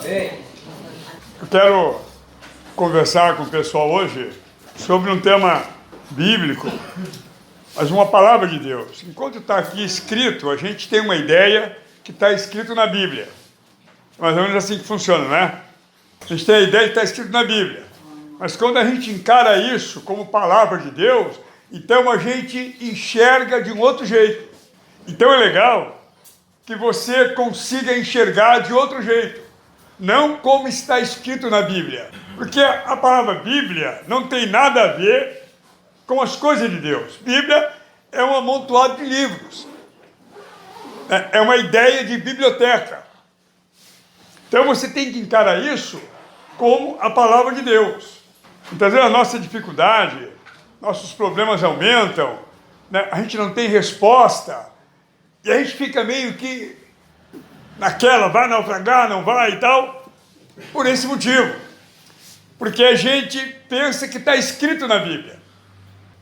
Eu quero conversar com o pessoal hoje sobre um tema bíblico, mas uma palavra de Deus. Enquanto está aqui escrito, a gente tem uma ideia que está escrito na Bíblia. Mais ou menos assim que funciona, não é? A gente tem a ideia que está escrito na Bíblia. Mas quando a gente encara isso como palavra de Deus, então a gente enxerga de um outro jeito. Então é legal que você consiga enxergar de outro jeito, não como está escrito na Bíblia. Porque a palavra Bíblia não tem nada a ver com as coisas de Deus. Bíblia é um amontoado de livros. É uma ideia de biblioteca. Então você tem que encarar isso como a palavra de Deus. Muitas vezes a nossa dificuldade, nossos problemas aumentam, né? A gente não tem resposta, e a gente fica meio que naquela, vai naufragar, não vai e tal, por esse motivo. Porque a gente pensa que está escrito na Bíblia.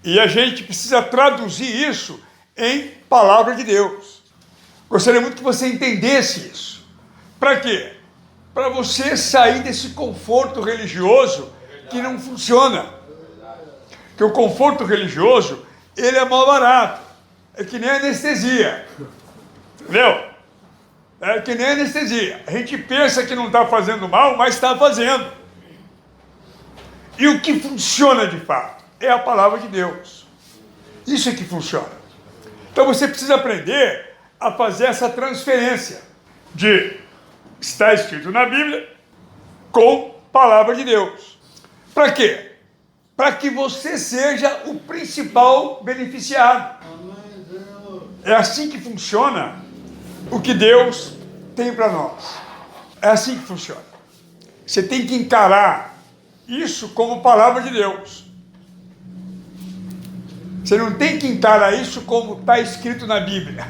E a gente precisa traduzir isso em palavra de Deus. Gostaria muito que você entendesse isso. Para quê? Para você sair desse conforto religioso que não funciona. Porque o conforto religioso, ele é mal barato. É que nem anestesia. Entendeu? É que nem anestesia. A gente pensa que não está fazendo mal, mas está fazendo. E o que funciona de fato é a palavra de Deus. Isso é que funciona. Então você precisa aprender a fazer essa transferência de estar escrito na Bíblia com palavra de Deus. Para quê? Para que você seja o principal beneficiado. É assim que funciona o que Deus tem para nós. É assim que funciona. Você tem que encarar isso como palavra de Deus. Você não tem que encarar isso como está escrito na Bíblia.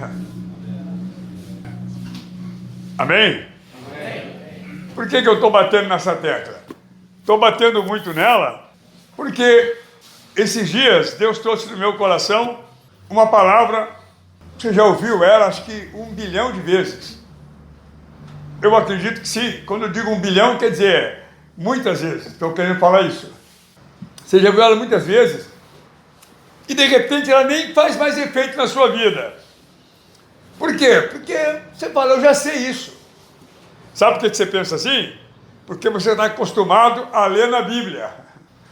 Amém? Amém. Por que eu estou batendo nessa tecla? Estou batendo muito nela porque esses dias Deus trouxe no meu coração uma palavra. Você já ouviu ela, acho que 1 bilhão de vezes. Eu acredito que sim. Quando eu digo 1 bilhão, quer dizer muitas vezes. Estou querendo falar isso. Você já ouviu ela muitas vezes e de repente ela nem faz mais efeito na sua vida. Por quê? Porque você fala, eu já sei isso. Sabe por que você pensa assim? Porque você está acostumado a ler na Bíblia.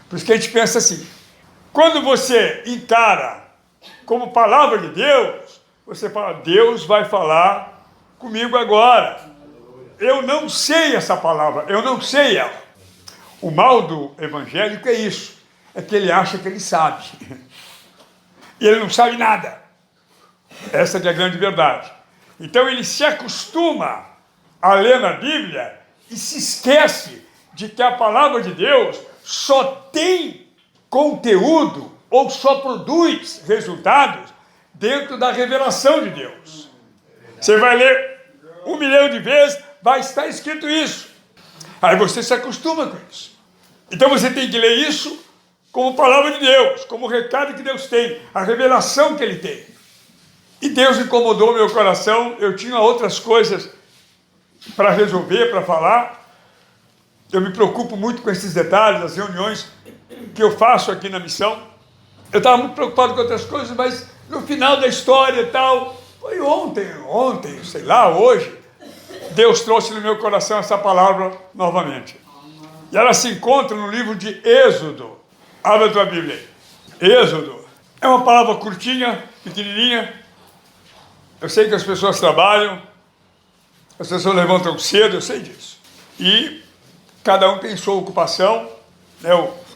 Por isso que a gente pensa assim. Quando você encara como palavra de Deus, você fala, Deus vai falar comigo agora. Eu não sei essa palavra, eu não sei ela. O mal do evangélico é isso, é que ele acha que ele sabe. E ele não sabe nada. Essa que é a grande verdade. Então ele se acostuma a ler na Bíblia e se esquece de que a palavra de Deus só tem conteúdo ou só produz resultados dentro da revelação de Deus. Você vai ler 1 milhão de vezes, vai estar escrito isso. Aí você se acostuma com isso. Então você tem que ler isso como palavra de Deus, como recado que Deus tem, a revelação que Ele tem. E Deus incomodou meu coração, eu tinha outras coisas para resolver, para falar. Eu me preocupo muito com esses detalhes, as reuniões que eu faço aqui na missão. Eu estava muito preocupado com outras coisas, mas no final da história e tal, foi ontem, sei lá, hoje, Deus trouxe no meu coração essa palavra novamente. E ela se encontra no livro de Êxodo. Abra a tua Bíblia aí. Êxodo. É uma palavra curtinha, pequenininha. Eu sei que as pessoas trabalham, as pessoas levantam cedo, eu sei disso. E cada um tem sua ocupação, né?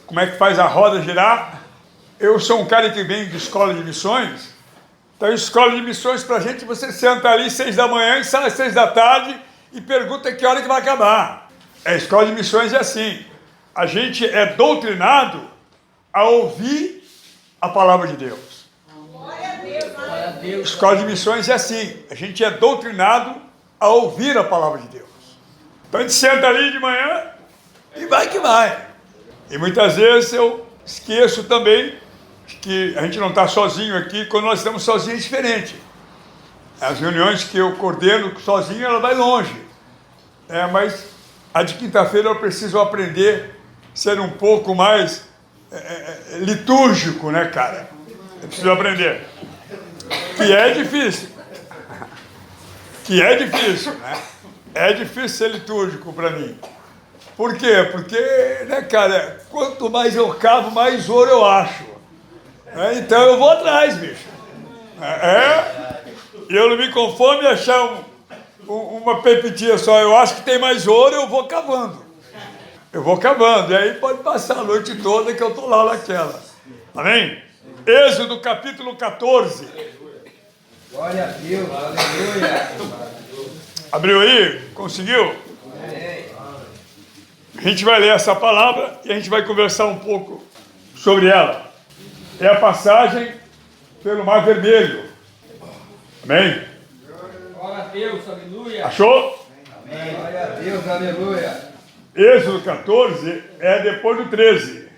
Como é que faz a roda girar. Eu sou um cara que vem de escola de missões. Então, escola de missões, para a gente, você senta ali 6 da manhã e sai às 6 da tarde e pergunta que hora que vai acabar. A escola de missões é assim. A gente é doutrinado a ouvir a palavra de Deus. Glória a Deus. Escola de missões é assim. A gente é doutrinado a ouvir a palavra de Deus. Então, a gente senta ali de manhã e vai que vai. E muitas vezes eu esqueço também que a gente não está sozinho aqui. Quando nós estamos sozinhos é diferente. As reuniões que eu coordeno sozinho, ela vai longe. Mas A de quinta-feira eu preciso aprender a ser um pouco mais litúrgico, né, cara? Eu preciso aprender. Que é difícil. Que é difícil, né? É difícil ser litúrgico para mim. Por quê? Porque, né, cara, quanto mais eu cavo, mais ouro eu acho. Então eu vou atrás, bicho. Eu não me conformo em achar uma pepitinha só. Eu acho que tem mais ouro, eu vou cavando. Eu vou cavando. E aí pode passar a noite toda que eu estou lá naquela. Amém? Êxodo capítulo 14. Glória a Deus, aleluia. Abriu aí? Conseguiu? A gente vai ler essa palavra e a gente vai conversar um pouco sobre ela. É a passagem pelo Mar Vermelho. Amém? Glória a Deus, aleluia. Achou? Amém. Glória a Deus, aleluia. Êxodo 14 é depois do 13.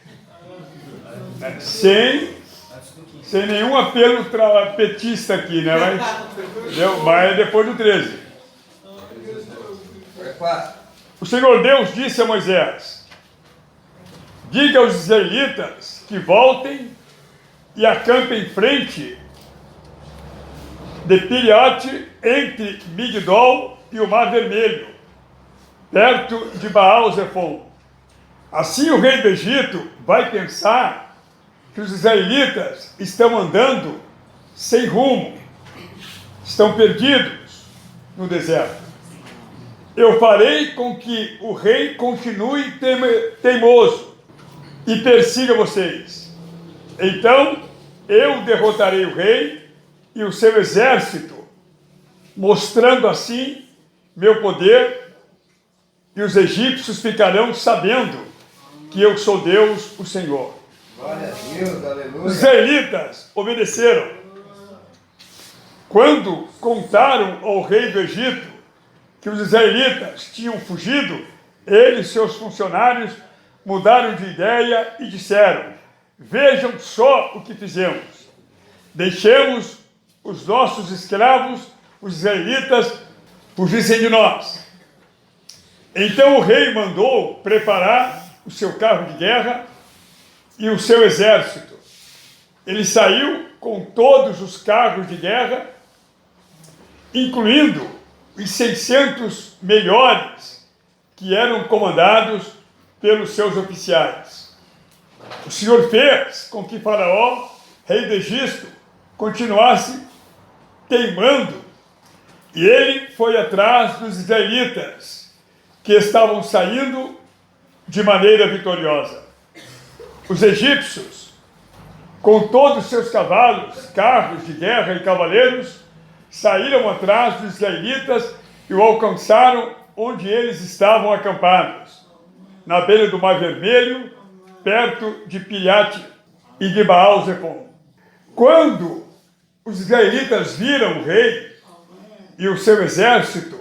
Sem nenhum apelo petista aqui, né? Mas é depois do 13. O Senhor Deus disse a Moisés: diga aos israelitas que voltem e acampem em frente de Piriote, entre Migdol e o Mar Vermelho, perto de Baal-Zefon. Assim o rei do Egito vai pensar que os israelitas estão andando sem rumo, estão perdidos no deserto. Eu farei com que o rei continue teimoso e persiga vocês. Então eu derrotarei o rei e o seu exército, mostrando assim meu poder, e os egípcios ficarão sabendo que eu sou Deus, o Senhor. Glória a Deus, aleluia. Os israelitas obedeceram. Quando contaram ao rei do Egito que os israelitas tinham fugido, ele e seus funcionários mudaram de ideia e disseram: vejam só o que fizemos. Deixemos os nossos escravos, os israelitas, fugissem de nós. Então o rei mandou preparar o seu carro de guerra e o seu exército. Ele saiu com todos os carros de guerra, incluindo os 600 melhores, que eram comandados pelos seus oficiais. O Senhor fez com que Faraó, rei do Egito, continuasse teimando, e ele foi atrás dos israelitas, que estavam saindo de maneira vitoriosa. Os egípcios, com todos os seus cavalos, carros de guerra e cavaleiros, saíram atrás dos israelitas e o alcançaram onde eles estavam acampados, na beira do Mar Vermelho, perto de Piriote e de Baal-Zefon. Quando os israelitas viram o rei e o seu exército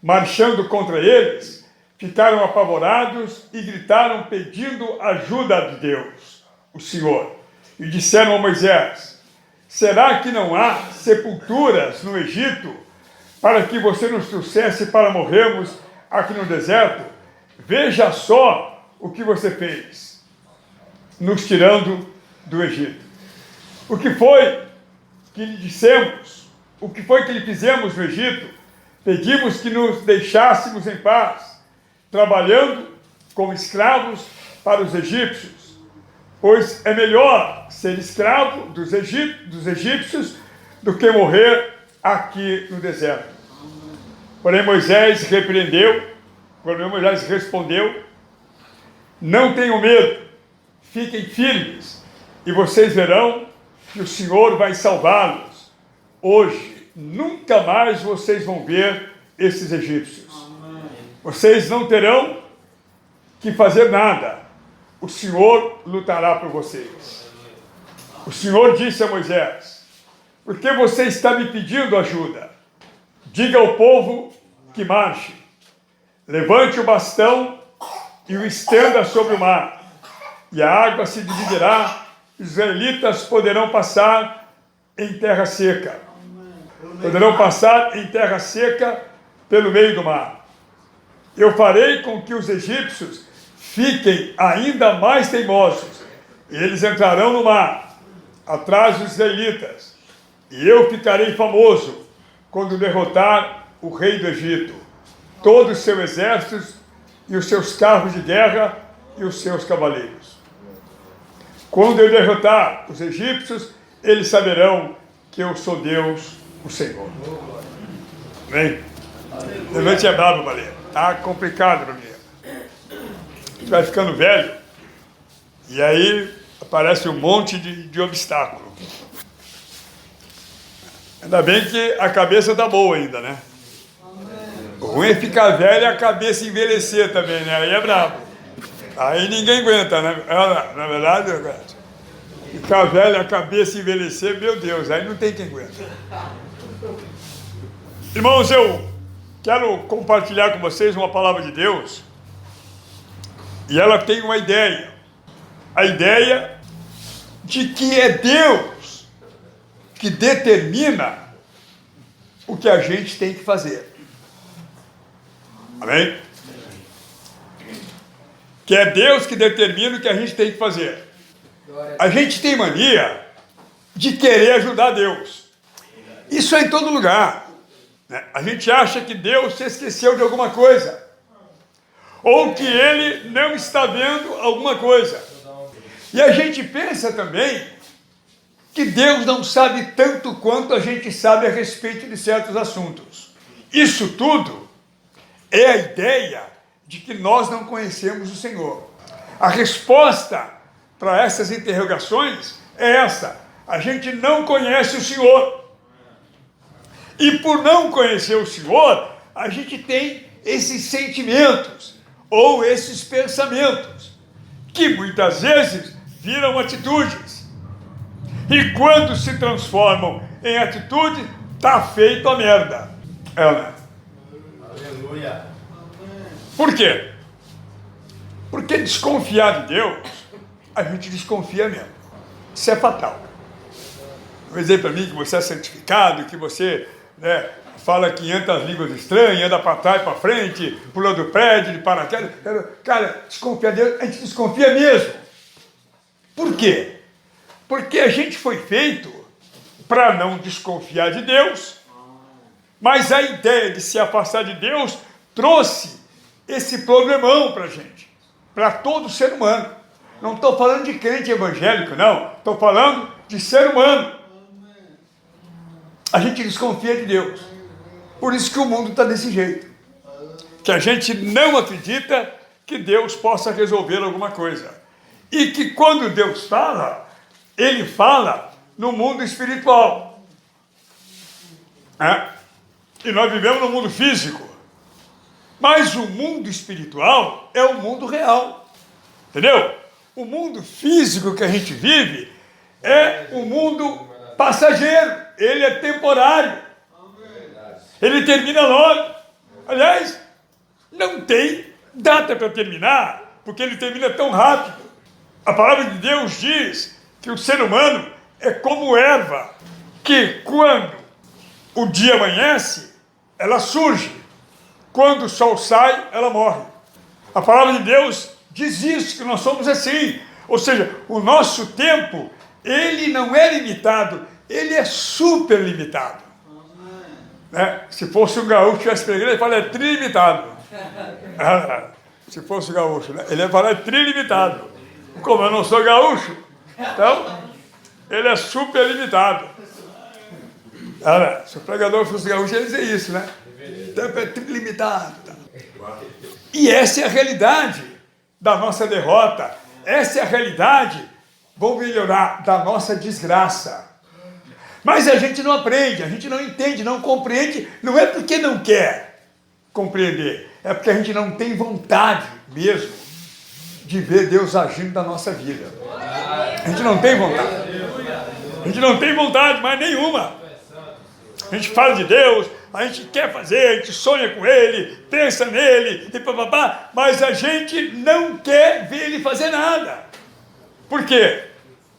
marchando contra eles, ficaram apavorados e gritaram pedindo ajuda de Deus, o Senhor. E disseram a Moisés: será que não há sepulturas no Egito para que você nos trouxesse para morrermos aqui no deserto? Veja só o que você fez, nos tirando do Egito. O que foi que lhe dissemos? O que foi que lhe fizemos no Egito? Pedimos que nos deixássemos em paz, trabalhando como escravos para os egípcios, pois é melhor ser escravo dos egípcios do que morrer aqui no deserto. Porém Moisés respondeu: não tenham medo, fiquem firmes, e vocês verão que o Senhor vai salvá-los. Hoje, nunca mais vocês vão ver esses egípcios. Vocês não terão que fazer nada. O Senhor lutará por vocês. O Senhor disse a Moisés: por que você está me pedindo ajuda? Diga ao povo que marche. Levante o bastão e o estenda sobre o mar, e a água se dividirá, e os israelitas poderão passar em terra seca. Poderão passar em terra seca pelo meio do mar. Eu farei com que os egípcios fiquem ainda mais teimosos, e eles entrarão no mar, atrás dos israelitas, e eu ficarei famoso quando derrotar o rei do Egito, todos os seus exércitos e os seus carros de guerra e os seus cavaleiros. Quando eu derrotar os egípcios, eles saberão que eu sou Deus, o Senhor. Amém? Levante a brava, Baleia. Tá complicado para mim. A gente vai ficando velho e aí aparece um monte de obstáculo. Ainda bem que a cabeça tá boa ainda, né? O ruim é ficar velho e a cabeça envelhecer também, né? Aí é brabo. Aí ninguém aguenta, né? Na verdade, ficar velho e a cabeça envelhecer, meu Deus, aí não tem quem aguenta. Irmãos, eu quero compartilhar com vocês uma palavra de Deus e ela tem uma ideia. A ideia de que é Deus que determina o que a gente tem que fazer. Amém? Que é Deus que determina o que a gente tem que fazer. A gente tem mania de querer ajudar Deus. Isso é em todo lugar. Né? A gente acha que Deus se esqueceu de alguma coisa. Ou que Ele não está vendo alguma coisa. E a gente pensa também que Deus não sabe tanto quanto a gente sabe a respeito de certos assuntos. Isso tudo é a ideia de que nós não conhecemos o Senhor. A resposta para essas interrogações é essa: a gente não conhece o Senhor. E por não conhecer o Senhor, a gente tem esses sentimentos ou esses pensamentos que muitas vezes viram atitudes. E quando se transformam em atitude, tá feito a merda. Aleluia. Por quê? Porque desconfiar de Deus, a gente desconfia mesmo. Isso é fatal. Não dizer para mim que você é santificado, que você, né, fala 500 línguas estranhas, anda para trás, para frente, pula do prédio, de paraquedas. Cara, desconfiar de Deus, a gente desconfia mesmo. Por quê? Porque a gente foi feito para não desconfiar de Deus, mas a ideia de se afastar de Deus trouxe esse problemão para a gente, para todo ser humano. Não estou falando de crente evangélico, não. Estou falando de ser humano. A gente desconfia de Deus. Por isso que o mundo está desse jeito. Que a gente não acredita que Deus possa resolver alguma coisa. E que quando Deus fala, Ele fala no mundo espiritual. E nós vivemos no mundo físico. Mas o mundo espiritual é o mundo real. Entendeu? O mundo físico que a gente vive é um mundo passageiro. Ele é temporário. Ele termina logo. Aliás, não tem data para terminar, porque ele termina tão rápido. A palavra de Deus diz que o ser humano é como erva, que quando o dia amanhece, ela surge. Quando o sol sai, ela morre. A palavra de Deus diz isso, que nós somos assim. Ou seja, o nosso tempo, ele não é limitado, ele é super limitado. Né? Se fosse um gaúcho que tivesse pregado, ele fala, é trilimitado. Se fosse um gaúcho, né? Ele ia falar, é trilimitado. Como eu não sou gaúcho, então, ele é super limitado. Se o pregador fosse gaúcho, ele ia dizer isso, né? O tempo é trilimitado. E essa é a realidade da nossa derrota. Essa é a realidade, vamos melhorar, da nossa desgraça. Mas a gente não aprende, a gente não entende, não compreende. Não é porque não quer compreender, é porque a gente não tem vontade mesmo de ver Deus agindo na nossa vida. A gente não tem vontade. A gente não tem vontade mais nenhuma. A gente fala de Deus, a gente quer fazer, a gente sonha com Ele, pensa nele, e papapá, mas a gente não quer ver Ele fazer nada. Por quê?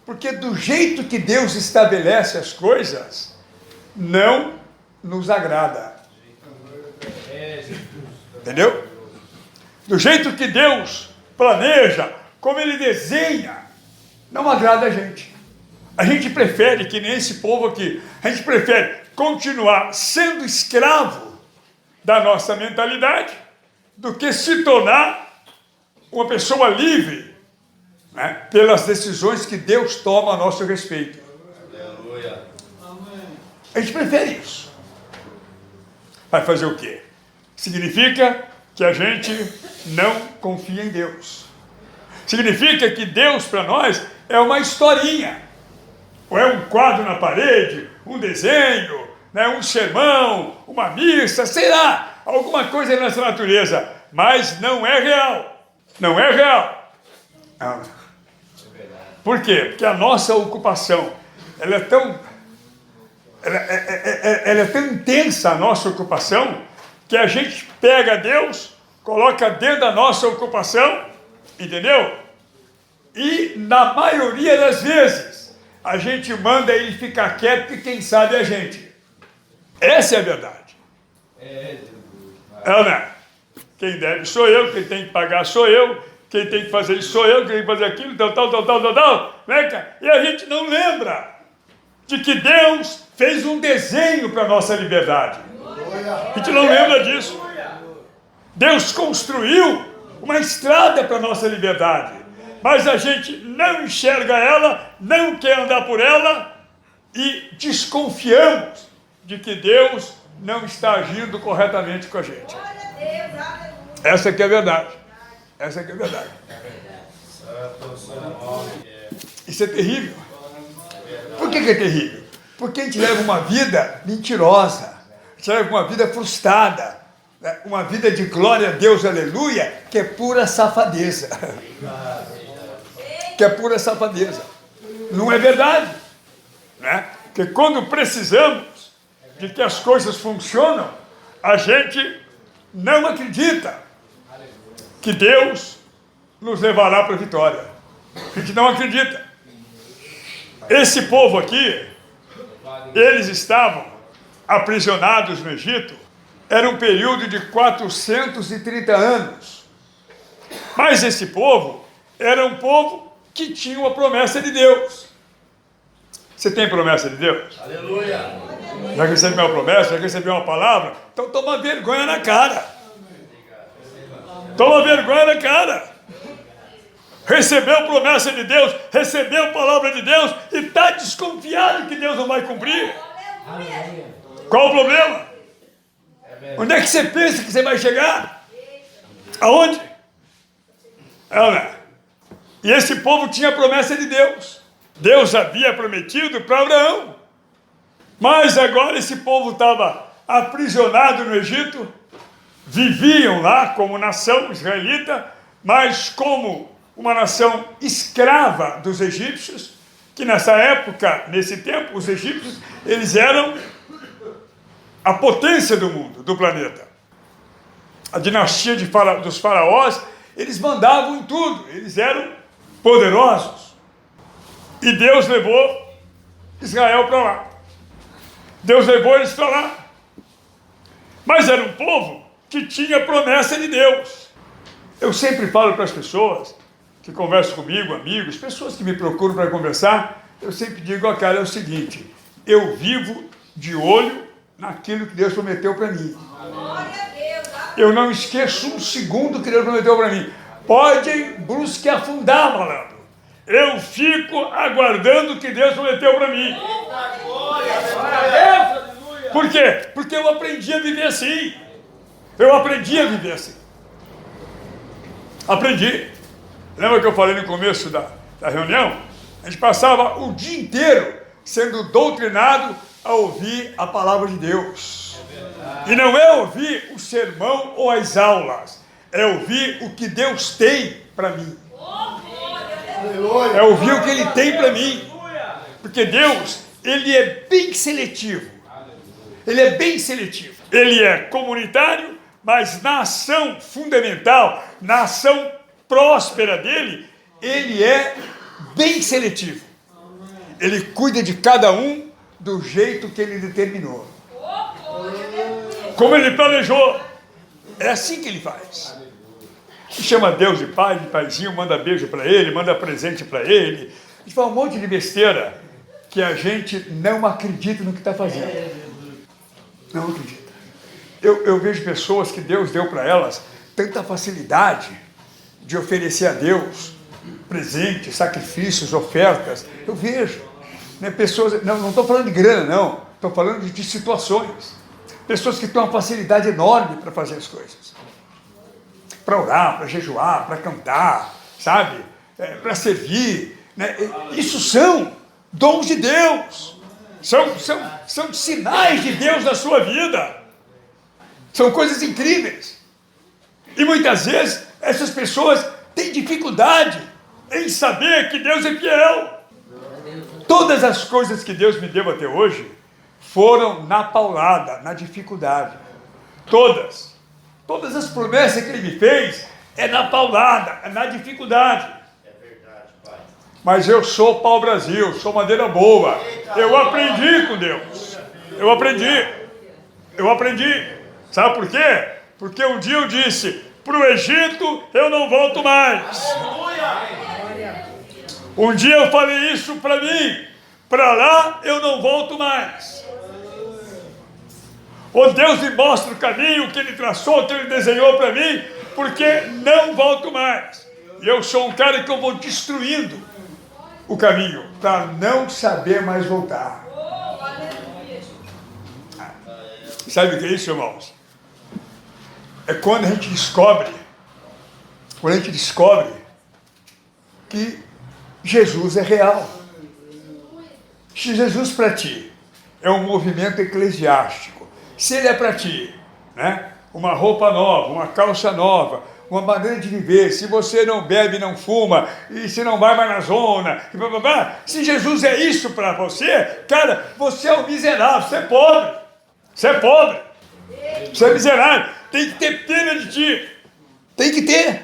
Porque do jeito que Deus estabelece as coisas, não nos agrada. Entendeu? do jeito que Deus planeja, como Ele desenha, não agrada a gente. A gente prefere, que nem esse povo aqui, a gente prefere continuar sendo escravo da nossa mentalidade do que se tornar uma pessoa livre, né, pelas decisões que Deus toma a nosso respeito. Aleluia. A gente prefere isso. Vai fazer o quê? Significa que a gente não confia em Deus. Significa que Deus para nós é uma historinha, ou é um quadro na parede, um desenho, né, um sermão, uma missa, sei lá, alguma coisa nessa natureza, mas não é real. Não é real. Não. Por quê? Porque a nossa ocupação, ela é tão intensa, a nossa ocupação, que a gente pega Deus, coloca dentro da nossa ocupação, entendeu? E na maioria das vezes, a gente manda ele ficar quieto e quem sabe é a gente. Essa é a verdade. É, não é? Quem deve sou eu, quem tem que pagar sou eu, quem tem que fazer isso sou eu, quem tem que fazer aquilo, tal. Né, cara? E a gente não lembra de que Deus fez um desenho para a nossa liberdade. A gente não lembra disso. Deus construiu uma estrada para a nossa liberdade, mas a gente não enxerga ela, não quer andar por ela e desconfiamos de que Deus não está agindo corretamente com a gente. Essa que é a verdade. Essa que é a verdade. Isso é terrível. Por que é terrível? Porque a gente leva uma vida mentirosa, a gente leva uma vida frustrada, né? Uma vida de glória a Deus, aleluia, que é pura safadeza. Que é pura safadeza. Não é verdade, né? Porque quando precisamos de que as coisas funcionam, a gente não acredita que Deus nos levará para a vitória. A gente não acredita. Esse povo aqui, eles estavam aprisionados no Egito, era um período de 430 anos. Mas esse povo era um povo que tinha uma promessa de Deus. Você tem promessa de Deus? Aleluia. Já recebeu uma promessa? Já recebeu uma palavra? Então toma vergonha na cara. Toma vergonha na cara. Recebeu promessa de Deus, recebeu palavra de Deus e está desconfiado que Deus não vai cumprir. Qual o problema? Onde é que você pensa que você vai chegar? Aonde? E esse povo tinha a promessa de Deus. Deus havia prometido para Abraão. Mas agora esse povo estava aprisionado no Egito, viviam lá como nação israelita, mas como uma nação escrava dos egípcios, que nessa época, nesse tempo, os egípcios, eles eram a potência do mundo, do planeta. A dinastia dos faraós, eles mandavam em tudo, eles eram poderosos. E Deus levou Israel para lá. Deus levou eles para lá. Mas era um povo que tinha promessa de Deus. Eu sempre falo para as pessoas que conversam comigo, amigos, pessoas que me procuram para conversar, eu sempre digo, ó, cara, é o seguinte, eu vivo de olho naquilo que Deus prometeu para mim. Eu não esqueço um segundo que Deus prometeu para mim. Podem brusque afundar, malandro. Eu fico aguardando o que Deus prometeu para mim. Por quê? Porque eu aprendi a viver assim. Eu aprendi a viver assim. Aprendi. Lembra que eu falei no começo da reunião? A gente passava o dia inteiro sendo doutrinado a ouvir a palavra de Deus. E não é ouvir o sermão ou as aulas. É ouvir o que Deus tem para mim. É ouvir o que Ele tem para mim. Porque Deus, Ele é bem seletivo. Ele é bem seletivo. Ele é comunitário, mas na ação fundamental, na ação próspera dele, Ele é bem seletivo. Ele cuida de cada um do jeito que Ele determinou. Como Ele planejou. É assim que Ele faz. chama Deus de pai, de paizinho, manda beijo para ele, manda presente para ele. A gente fala um monte de besteira que a gente não acredita no que está fazendo. Não acredita. Eu vejo pessoas que Deus deu para elas tanta facilidade de oferecer a Deus presentes, sacrifícios, ofertas. Eu vejo, né, pessoas, não estou falando de grana, não, estou falando de situações. Pessoas que têm uma facilidade enorme para fazer as coisas. Para orar, para jejuar, para cantar, sabe? Para servir. Né? Isso são dons de Deus. São sinais de Deus na sua vida. São coisas incríveis. E muitas vezes essas pessoas têm dificuldade em saber que Deus é fiel. Todas as coisas que Deus me deu até hoje foram na paulada, na dificuldade. Todas. Todas as promessas que Ele me fez é na paulada, é na dificuldade. É verdade, Pai. Mas eu sou pau-brasil, sou madeira boa. Eu aprendi com Deus. Eu aprendi. Sabe por quê? Porque um dia eu disse, para o Egito eu não volto mais. Um dia eu falei isso para mim, para lá eu não volto mais. Ou Deus me mostra o caminho que Ele traçou, que Ele desenhou para mim, porque não volto mais. E eu sou um cara que eu vou destruindo o caminho, para não saber mais voltar. Sabe o que é isso, irmãos? É quando a gente descobre que Jesus é real. Se Jesus para ti é um movimento eclesiástico, se ele é para ti, né, uma roupa nova, uma calça nova, uma maneira de viver, se você não bebe, não fuma, e se não vai mais na zona, e blá, blá, blá, se Jesus é isso para você, cara, você é um miserável, você é pobre, você é miserável, tem que ter pena de ti, tem que ter.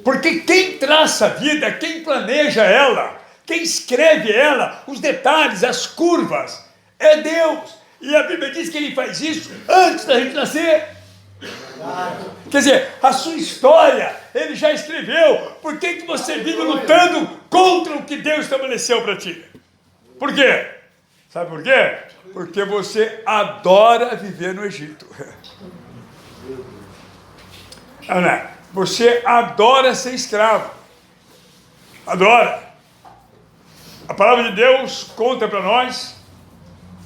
Porque quem traça a vida, quem planeja ela, quem escreve ela, os detalhes, as curvas, é Deus. E a Bíblia diz que Ele faz isso antes da gente nascer. Quer dizer, a sua história, Ele já escreveu. Por que você vive lutando contra o que Deus estabeleceu para ti? Por quê? Sabe por quê? Porque você adora viver no Egito. Ana, você adora ser escravo. Adora. A palavra de Deus conta para nós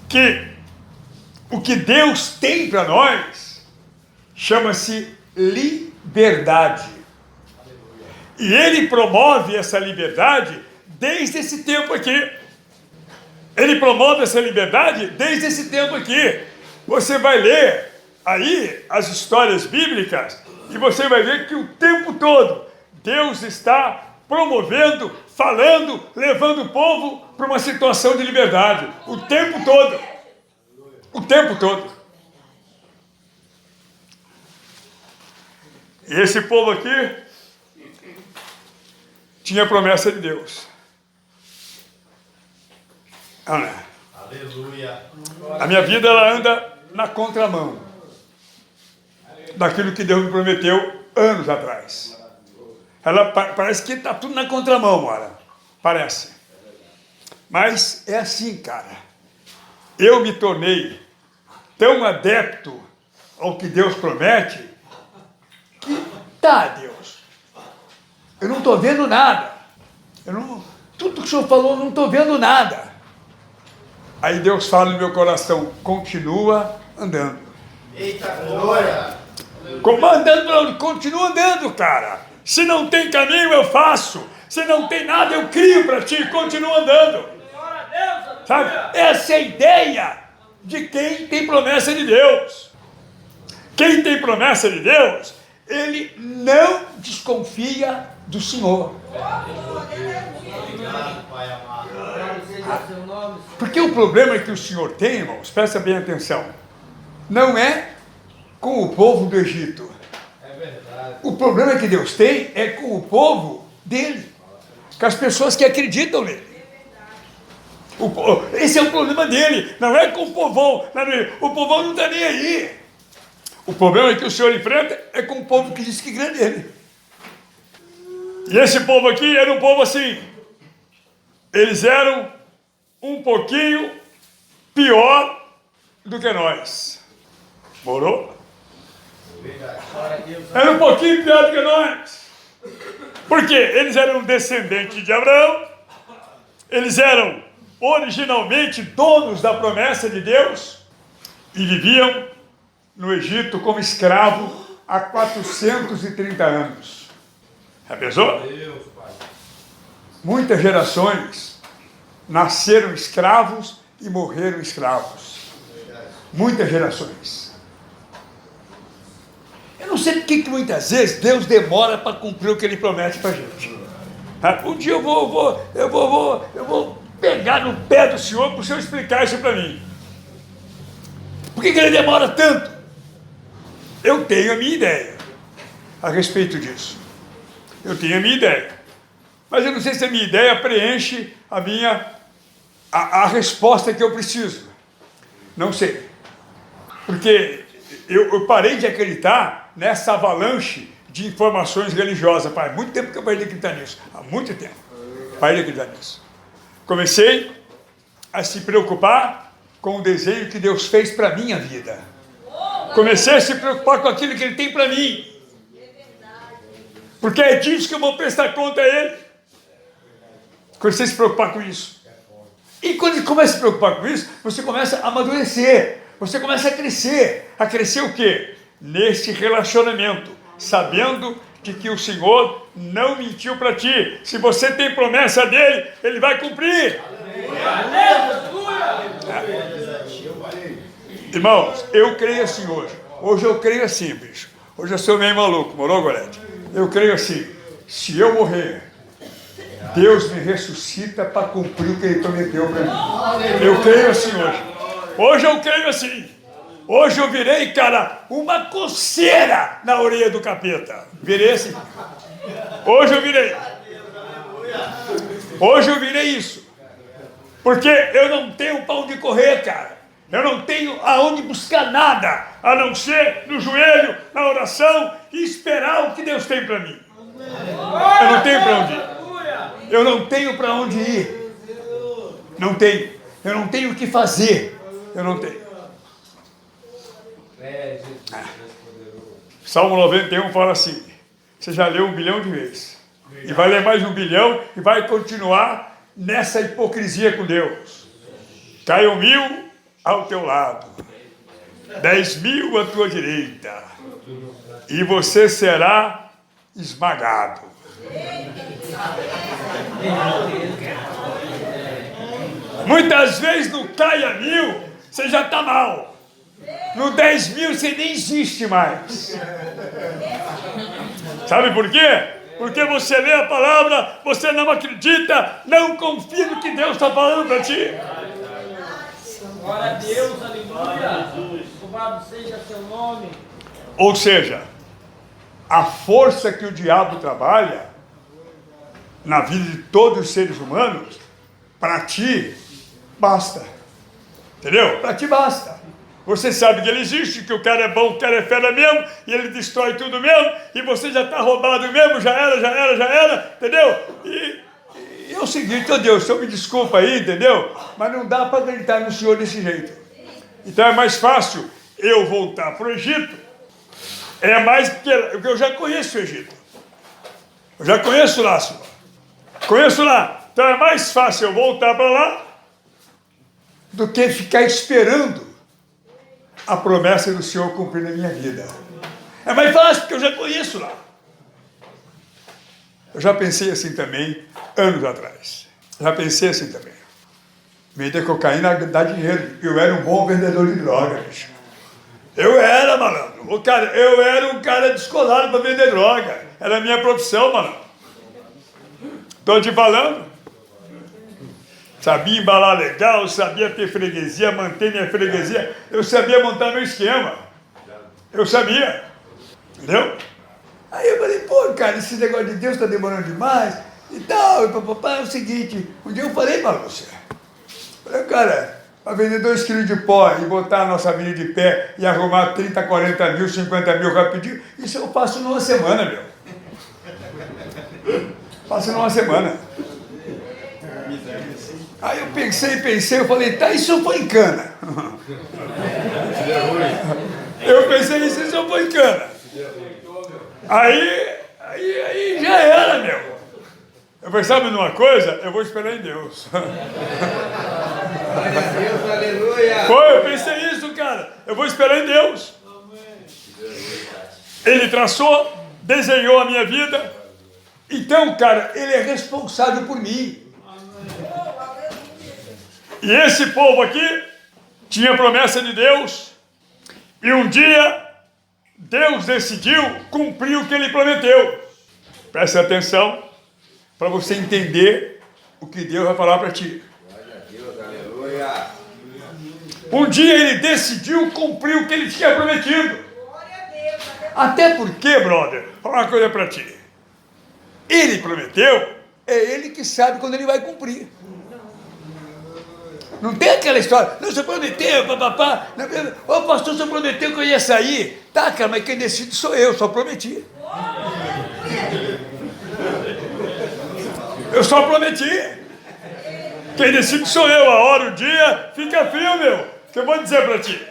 que o que Deus tem para nós chama-se liberdade. E Ele promove essa liberdade desde esse tempo aqui. Ele promove essa liberdade desde esse tempo aqui. Você vai ler aí as histórias bíblicas e você vai ver que o tempo todo Deus está promovendo, falando, levando o povo para uma situação de liberdade. O tempo todo. O tempo todo. E esse povo aqui tinha promessa de Deus. Aleluia. A minha vida ela anda na contramão daquilo que Deus me prometeu anos atrás. Ela parece que está tudo na contramão, Mora. Parece. Mas é assim, cara. Eu me tornei tão adepto ao que Deus promete que Deus. Eu não estou vendo nada. Tudo que o Senhor falou, eu não estou vendo nada. Aí Deus fala no meu coração, continua andando. Eita glória! Andando para onde? Continua andando, cara. Se não tem caminho, eu faço. Se não tem nada, eu crio para ti. Continua andando. Sabe? Essa é a ideia de quem tem promessa de Deus. Quem tem promessa de Deus, ele não desconfia do Senhor. Porque o problema que o Senhor tem, irmãos, presta bem atenção, não é com o povo do Egito. O problema que Deus tem é com o povo dele, com as pessoas que acreditam nele. Esse é o problema dele, não é com o povão. O povão não está nem aí. O problema que o Senhor enfrenta é com o povo que diz que crê nele. E esse povo aqui era um povo assim. Eles eram um pouquinho pior do que nós. Morou? Era um pouquinho pior do que nós. Por quê? Eles eram descendentes de Abraão. Eles eram originalmente donos da promessa de Deus e viviam no Egito como escravo há 430 anos. Já pensou? Muitas gerações nasceram escravos e morreram escravos. Muitas gerações. Eu não sei porque que muitas vezes Deus demora para cumprir o que Ele promete para a gente. Um dia eu vou pegar no pé do Senhor para o Senhor explicar isso para mim. Por que Ele demora tanto? Eu tenho a minha ideia a respeito disso. Eu tenho a minha ideia. Mas eu não sei se a minha ideia preenche a resposta que eu preciso. Não sei. Porque eu parei de acreditar nessa avalanche de informações religiosas. Há muito tempo que eu parei de acreditar nisso. Há muito tempo. Parei de acreditar nisso. Comecei a se preocupar com o desenho que Deus fez para a minha vida. Comecei a se preocupar com aquilo que Ele tem para mim. Porque é disso que eu vou prestar conta a Ele. Comecei a se preocupar com isso. E quando você começa a se preocupar com isso, você começa a amadurecer. Você começa a crescer. A crescer o quê? Nesse relacionamento. Sabendo de que o Senhor não mentiu para ti. Se você tem promessa dEle, Ele vai cumprir. Irmãos, eu creio assim hoje. Hoje eu creio assim, bicho. Hoje eu sou meio maluco, morou, Gorete? Eu creio assim. Se eu morrer, Deus me ressuscita para cumprir o que Ele prometeu para mim. Eu creio assim hoje. Hoje eu creio assim. Hoje eu virei, cara, uma coceira na orelha do capeta. Virei assim. Hoje eu virei. Hoje eu virei isso. Porque eu não tenho para onde correr, cara. Eu não tenho aonde buscar nada, a não ser no joelho, na oração e esperar o que Deus tem para mim. Eu não tenho para onde ir. Eu não tenho para onde ir. Não tenho. Eu não tenho o que fazer. Eu não tenho. Salmo 91 fala assim. Você já leu 1 bilhão de vezes. E vai ler mais 1 bilhão e vai continuar nessa hipocrisia com Deus. Caiam 1000 ao teu lado, 10.000 à tua direita, e você será esmagado. Muitas vezes no caia 1000, você já está mal. No 10.000 você nem existe mais. Sabe por quê? Porque você lê a palavra, você não acredita, não confia no que Deus está falando para ti. Glória a Deus, aleluia. Louvado seja seu nome. Ou seja, a força que o diabo trabalha na vida de todos os seres humanos, para ti, basta. Entendeu? Para ti basta. Você sabe que ele existe, que o cara é bom, o cara é fera mesmo, e ele destrói tudo mesmo, e você já está roubado mesmo, já era, entendeu? E é o seguinte, oh Deus, o Senhor me desculpa aí, entendeu? Mas não dá para acreditar no Senhor desse jeito. Então é mais fácil eu voltar para o Egito. É mais porque eu já conheço o Egito. Eu já conheço lá, Senhor. Conheço lá. Então é mais fácil eu voltar para lá do que ficar esperando a promessa do Senhor cumprir na minha vida. É mais fácil porque eu já conheço lá. Eu já pensei assim também, anos atrás. Já pensei assim também. Vender cocaína dá dinheiro. Eu era um bom vendedor de drogas. Eu era, malandro. Eu era um cara descolado para vender droga. Era a minha profissão, malandro. Estou te falando. Sabia embalar legal, sabia ter freguesia, manter minha freguesia. Eu sabia montar meu esquema. Eu sabia. Entendeu? Aí eu falei, pô, cara, esse negócio de Deus está demorando demais e tal. E papai, é o seguinte, um dia eu falei para você. Falei, cara, para vender 2 quilos de pó e botar a nossa vida de pé e arrumar 30, 40 mil, 50 mil rapidinho, isso eu faço numa semana, meu. Faço numa semana. Aí eu pensei, eu falei, tá, isso foi em cana. Eu pensei, isso só foi em cana. Aí já era, meu. Eu falei, sabe numa coisa? Eu vou esperar em Deus. Glória a Deus, aleluia. Foi, eu pensei isso, cara. Eu vou esperar em Deus. Ele traçou, desenhou a minha vida. Então, cara, ele é responsável por mim. E esse povo aqui tinha promessa de Deus. E um dia, Deus decidiu cumprir o que ele prometeu. Presta atenção para você entender o que Deus vai falar para ti. Glória a Deus, aleluia. Um dia ele decidiu cumprir o que ele tinha prometido. Até porque, brother, vou falar uma coisa para ti. Ele prometeu, é ele que sabe quando ele vai cumprir. Não tem aquela história, não, você prometeu, papapá. Ô pastor, você prometeu que eu ia sair. Tá, cara, mas quem decide sou eu, só prometi. Eu só prometi. Quem decide sou eu, a hora, o dia, fica frio, meu. Que eu vou dizer para ti.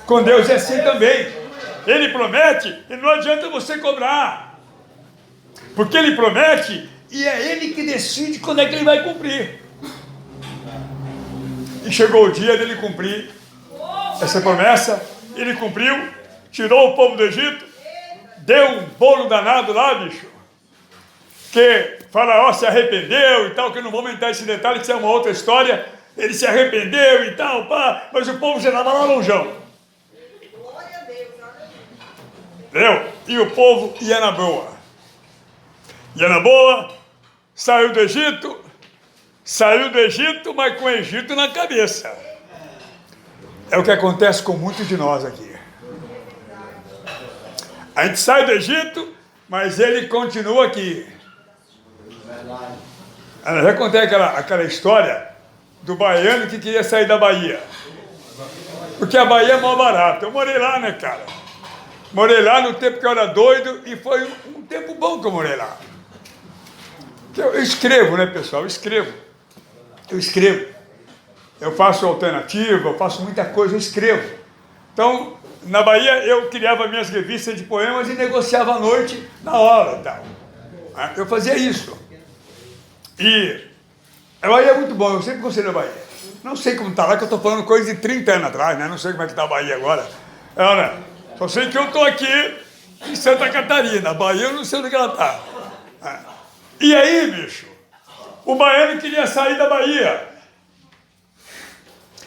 Com Deus é assim também. Ele promete e não adianta você cobrar. Porque ele promete e é ele que decide quando é que ele vai cumprir. E chegou o dia dele cumprir essa promessa. Ele cumpriu, tirou o povo do Egito, deu um bolo danado lá, bicho. Que Faraó se arrependeu e tal, que não vou aumentar esse detalhe, que isso é uma outra história. Ele se arrependeu e tal, pá, mas o povo já estava lá longeão. Entendeu? E o povo ia na boa. Ia na boa, saiu do Egito, mas com o Egito na cabeça. É o que acontece com muitos de nós aqui. A gente sai do Egito, mas ele continua aqui. Eu já contei aquela história do baiano que queria sair da Bahia. Porque a Bahia é mó barata. Eu morei lá, né, cara? Morei lá no tempo que eu era doido e foi um tempo bom que eu morei lá. Eu escrevo, né, pessoal? Eu escrevo. Eu faço alternativa, eu faço muita coisa, eu escrevo. Então, na Bahia, eu criava minhas revistas de poemas e negociava à noite na hora e tal. Eu fazia isso. E a Bahia é muito bom, eu sempre gostei da Bahia. Não sei como está lá, que eu estou falando coisa de 30 anos atrás, né? Não sei como é que está a Bahia agora. Né? Só sei que eu estou aqui em Santa Catarina. A Bahia eu não sei onde ela está. E aí, bicho, o baiano queria sair da Bahia.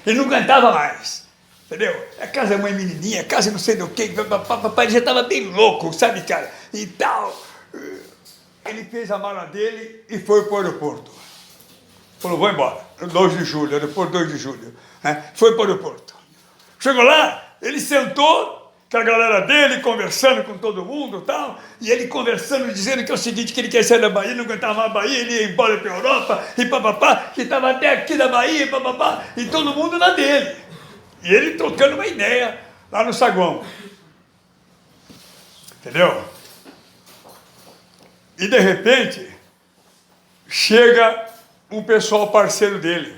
Ele não aguentava mais. Entendeu? A casa é mãe menininha, a casa não sei do que. Papai já estava bem louco, sabe, cara? E tal. Ele fez a mala dele e foi para o aeroporto. Falou, vou embora. 2 de julho, aeroporto 2 de julho. Né? Foi para o aeroporto. Chegou lá, ele sentou com a galera dele, conversando com todo mundo e tal, e ele conversando, dizendo que é o seguinte, que ele quer sair da Bahia, não aguentava mais a Bahia, ele ia embora para a Europa, e papapá, que estava até aqui da Bahia, papapá, e todo mundo na dele. E ele trocando uma ideia lá no saguão. Entendeu? E de repente, chega um pessoal parceiro dele.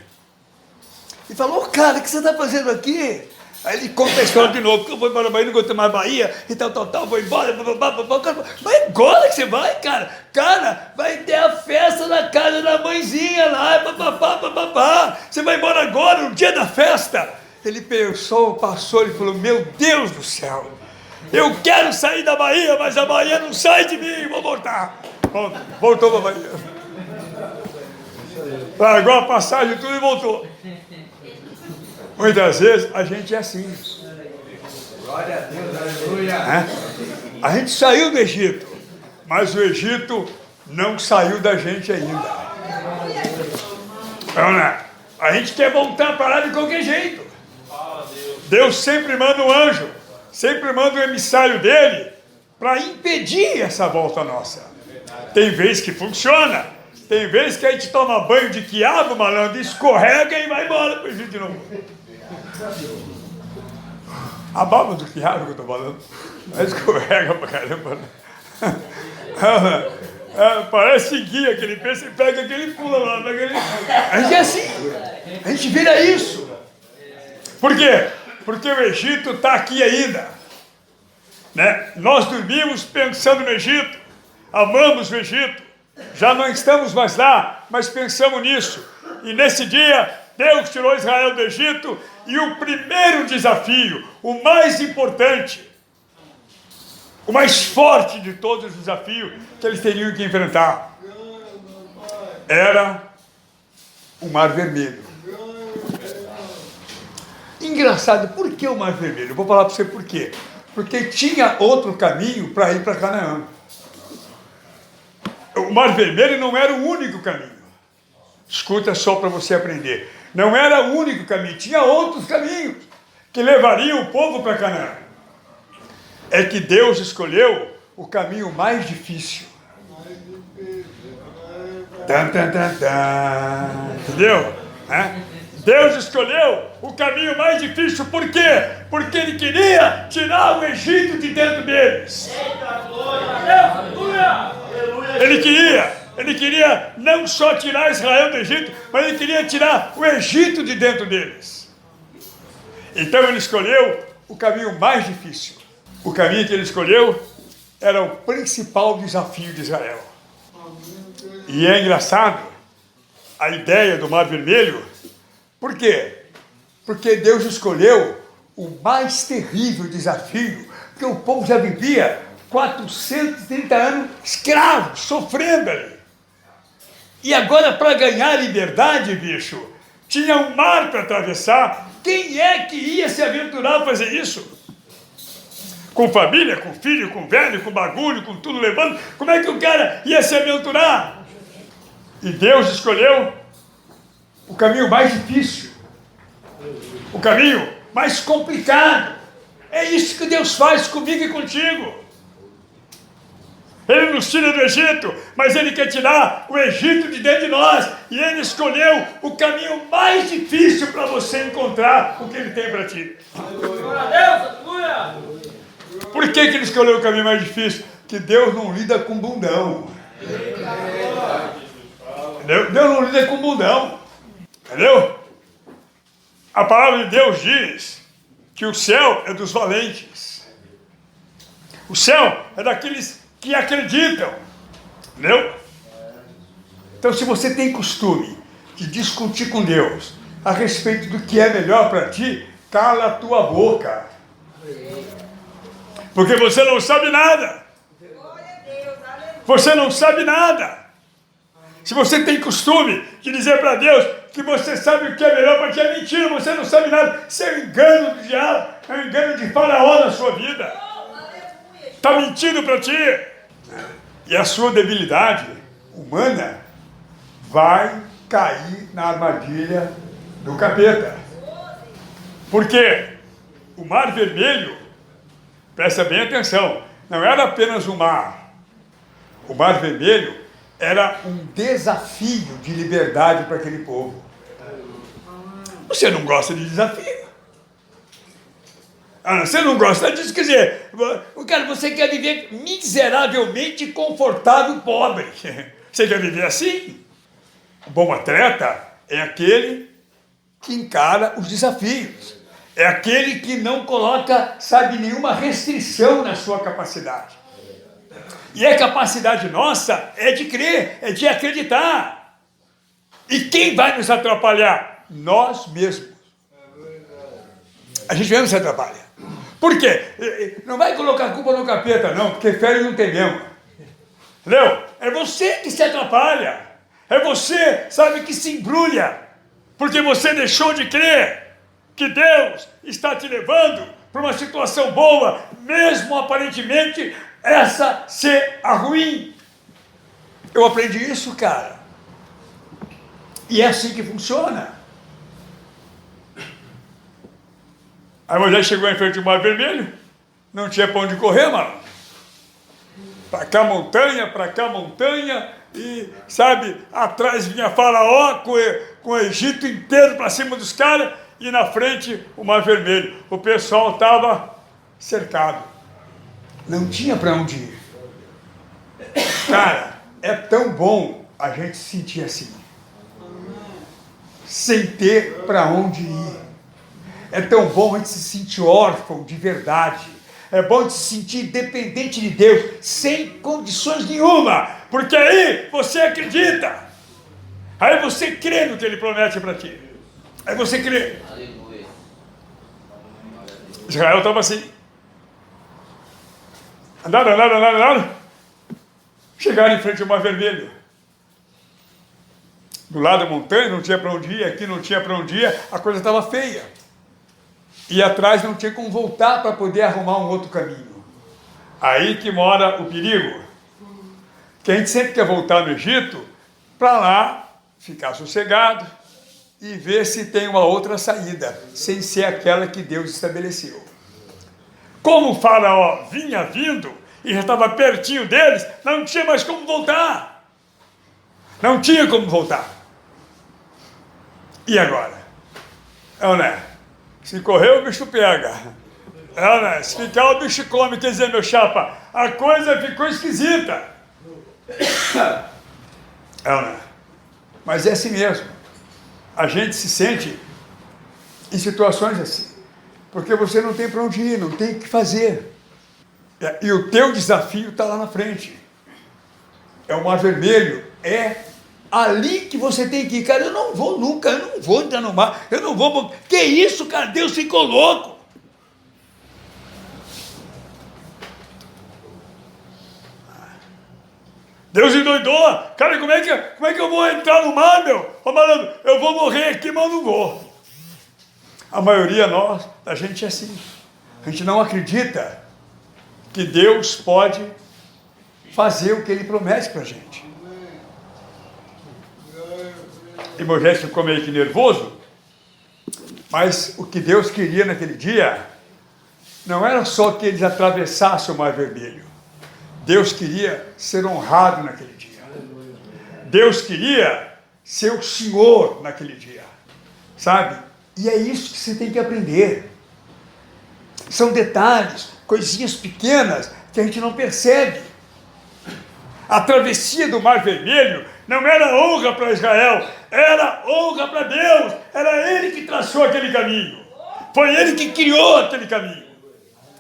E falou, cara, o que você está fazendo aqui? Aí ele conta a história de novo, que eu vou embora da Bahia, não aguento mais Bahia, e tal, vou embora, mas agora que você vai, cara? Cara, vai ter a festa na casa da mãezinha lá, papapá, você vai embora agora, no dia da festa. Ele pensou, passou, ele falou, meu Deus do céu, eu quero sair da Bahia, mas a Bahia não sai de mim, vou voltar. Voltou para a Bahia. Pagou a passagem tudo e voltou. Muitas vezes a gente é assim. Glória a Deus, aleluia. A gente saiu do Egito, mas o Egito não saiu da gente ainda. Então, né? A gente quer voltar para lá de qualquer jeito. Deus sempre manda um anjo, sempre manda um emissário dele para impedir essa volta nossa. Tem vezes que funciona, Tem vezes que a gente toma banho de quiabo, malandro, escorrega e vai embora pro Egito de novo. A baba do quiabo que eu tô falando, escorrega pra caramba. Parece guia que ele pensa e pega aquele pula lá. A gente é assim, a gente vira isso. Por quê? Porque o Egito está aqui ainda. Né? Nós dormimos pensando no Egito, amamos o Egito, já não estamos mais lá, mas pensamos nisso. E nesse dia, Deus tirou Israel do Egito e o primeiro desafio, o mais importante, o mais forte de todos os desafios que eles teriam que enfrentar, era o Mar Vermelho. Engraçado, por que o Mar Vermelho? Eu vou falar para você por quê. Porque tinha outro caminho para ir para Canaã. O Mar Vermelho não era o único caminho. Escuta só para você aprender. Não era o único caminho, tinha outros caminhos que levariam o povo para Canaã. É que Deus escolheu o caminho mais difícil. Tan, tan, tan, tan. Entendeu? Deus escolheu o caminho mais difícil, por quê? Porque Ele queria tirar o Egito de dentro deles. Ele queria não só tirar Israel do Egito, mas Ele queria tirar o Egito de dentro deles. Então Ele escolheu o caminho mais difícil. O caminho que Ele escolheu era o principal desafio de Israel. E é engraçado a ideia do Mar Vermelho. Por quê? Porque Deus escolheu o mais terrível desafio, porque o povo já vivia 430 anos escravo, sofrendo ali. E agora, para ganhar liberdade, bicho, tinha um mar para atravessar. Quem é que ia se aventurar a fazer isso? Com família, com filho, com velho, com bagulho, com tudo levando. Como é que o cara ia se aventurar? E Deus escolheu o caminho mais difícil, o caminho mais complicado. É isso que Deus faz comigo e contigo. Ele nos tira do Egito, mas Ele quer tirar o Egito de dentro de nós. E Ele escolheu o caminho mais difícil para você encontrar o que Ele tem para ti. Por que Ele escolheu o caminho mais difícil? Que Deus não lida com bundão. Deus não lida com bundão. Entendeu? A palavra de Deus diz que o céu é dos valentes. O céu é daqueles que acreditam. Entendeu? Então, se você tem costume de discutir com Deus a respeito do que é melhor para ti, cala a tua boca. Porque você não sabe nada. Você não sabe nada. Se você tem costume de dizer para Deus que você sabe o que é melhor para ti, é mentira, você não sabe nada. Isso é um engano do diabo, é um engano de Faraó na sua vida. Está mentindo para ti. E a sua debilidade humana vai cair na armadilha do capeta. Porque o Mar Vermelho, presta bem atenção, não era apenas um mar. O Mar Vermelho era um desafio de liberdade para aquele povo. Você não gosta de desafio? Você não gosta disso, quer dizer, cara, você quer viver miseravelmente confortável, pobre. Você quer viver assim? O bom atleta é aquele que encara os desafios. É aquele que não coloca, nenhuma restrição na sua capacidade. E a capacidade nossa é de crer, é de acreditar. E quem vai nos atrapalhar? Nós mesmos. A gente mesmo se atrapalha. Por quê? Não vai colocar a culpa no capeta, não, porque fé não tem mesmo. Entendeu? É você que se atrapalha. É você, que se embrulha. Porque você deixou de crer que Deus está te levando para uma situação boa, mesmo aparentemente essa ser a ruim. Eu aprendi isso, cara. E é assim que funciona. Aí Moisés chegou em frente ao Mar Vermelho, não tinha pra onde correr, mano. Pra cá montanha, e, sabe, atrás vinha Faraó com o Egito inteiro para cima dos caras, e na frente o Mar Vermelho. O pessoal estava cercado. Não tinha para onde ir. Cara, é tão bom a gente se sentir assim, sem ter para onde ir. É tão bom a gente se sentir órfão de verdade. É bom se sentir dependente de Deus, sem condições nenhuma, porque aí você acredita, aí você crê no que Ele promete para ti, aí você crê. Aleluia. Israel estava assim, andaram, chegaram em frente ao Mar Vermelho. Do lado da montanha não tinha para onde ir, aqui não tinha para onde ir, a coisa estava feia. E atrás não tinha como voltar para poder arrumar um outro caminho. Aí que mora o perigo. Que a gente sempre quer voltar no Egito para lá, ficar sossegado e ver se tem uma outra saída, sem ser aquela que Deus estabeleceu. Como o Faraó vinha vindo e já estava pertinho deles, não tinha mais como voltar. Não tinha como voltar. E agora? É ou não é? Se correr, o bicho pega. É, né? Se ficar, o bicho come. Quer dizer, meu chapa, a coisa ficou esquisita. É, né? Mas é assim mesmo. A gente se sente em situações assim. Porque você não tem para onde ir, não tem o que fazer. E o teu desafio está lá na frente. É o Mar Vermelho. É ali que você tem que ir. Cara, eu não vou nunca, eu não vou entrar no mar, eu não vou... Que isso, cara? Deus ficou louco. Deus endoidou. Cara, como é que eu vou entrar no mar, meu? Ô, malandro, eu vou morrer aqui, mas eu não vou. A maioria da gente é assim. A gente não acredita que Deus pode fazer o que Ele promete para a gente. E Moisés ficou meio que nervoso, mas o que Deus queria naquele dia não era só que eles atravessassem o Mar Vermelho. Deus queria ser honrado naquele dia. Deus queria ser o Senhor naquele dia, sabe? E é isso que você tem que aprender. São detalhes, coisinhas pequenas que a gente não percebe. A travessia do Mar Vermelho não era honra para Israel, era honra para Deus. Era Ele que traçou aquele caminho. Foi Ele que criou aquele caminho.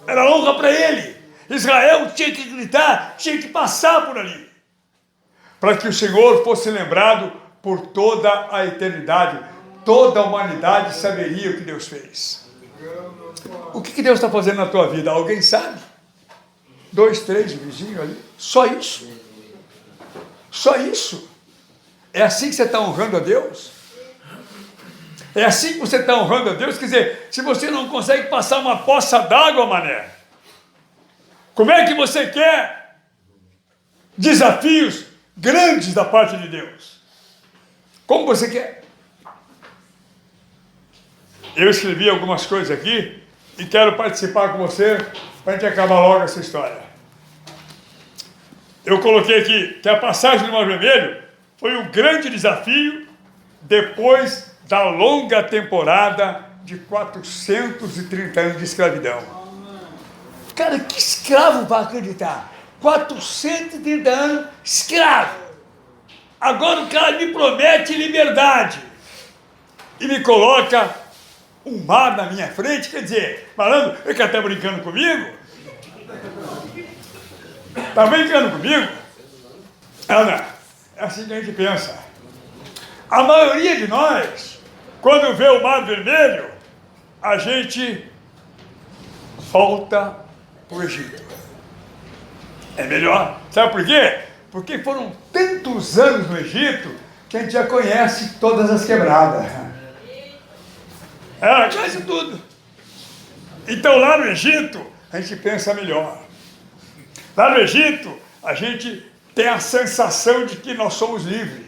Era honra para Ele. Israel tinha que gritar, tinha que passar por ali, para que o Senhor fosse lembrado por toda a eternidade. Toda a humanidade saberia o que Deus fez. O que Deus está fazendo na tua vida? Alguém sabe? 2, 3 vizinhos ali. Só isso. Só isso. É assim que você está honrando a Deus? É assim que você está honrando a Deus? Quer dizer, se você não consegue passar uma poça d'água, mané, como é que você quer desafios grandes da parte de Deus? Como você quer? Eu escrevi algumas coisas aqui e quero participar com você para a gente acabar logo essa história. Eu coloquei aqui que a passagem do Mar Vermelho foi um grande desafio depois da longa temporada de 430 anos de escravidão. Cara, que escravo vai acreditar? 430 anos escravo. Agora o cara me promete liberdade e me coloca um mar na minha frente. Quer dizer, malandro, ele quer estar brincando comigo? Está brincando comigo? Ana, é assim que a gente pensa. A maioria de nós, quando vê o Mar Vermelho, a gente volta para o Egito. É melhor. Sabe por quê? Porque foram tantos anos no Egito que a gente já conhece todas as quebradas. Quase tudo. Então lá no Egito, a gente pensa melhor. Lá no Egito, a gente tem a sensação de que nós somos livres.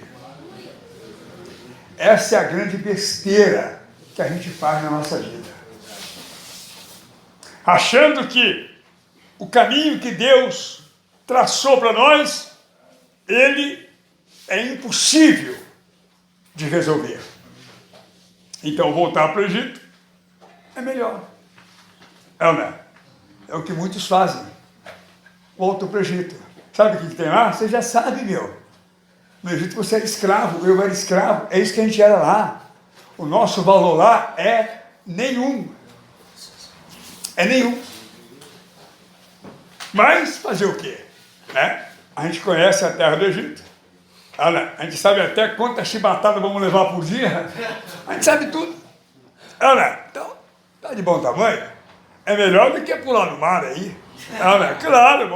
Essa é a grande besteira que a gente faz na nossa vida. Achando que o caminho que Deus traçou para nós, Ele é impossível de resolver. Então, voltar para o Egito é melhor. É ou não é? É o que muitos fazem. Voltam para o Egito. Sabe o que tem lá? Você já sabe, meu. No Egito você era escravo, eu era escravo. É isso que a gente era lá. O nosso valor lá é nenhum. É nenhum. Mas fazer o quê? Né? A gente conhece a terra do Egito. A gente sabe até quantas chibatadas vamos levar por dia. A gente sabe tudo. Então, tá de bom tamanho. É melhor do que pular no mar aí. Claro,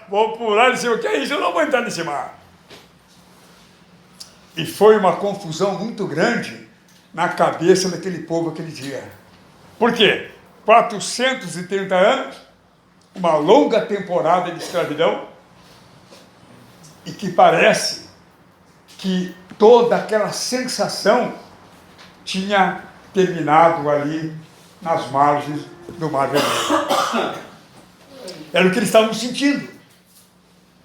vou pular nesse mar. O que é isso? Eu não vou entrar nesse mar. E foi uma confusão muito grande na cabeça daquele povo aquele dia. Por quê? 430 anos, uma longa temporada de escravidão, e que parece que toda aquela sensação tinha terminado ali nas margens do Mar Vermelho. Era o que eles estavam sentindo.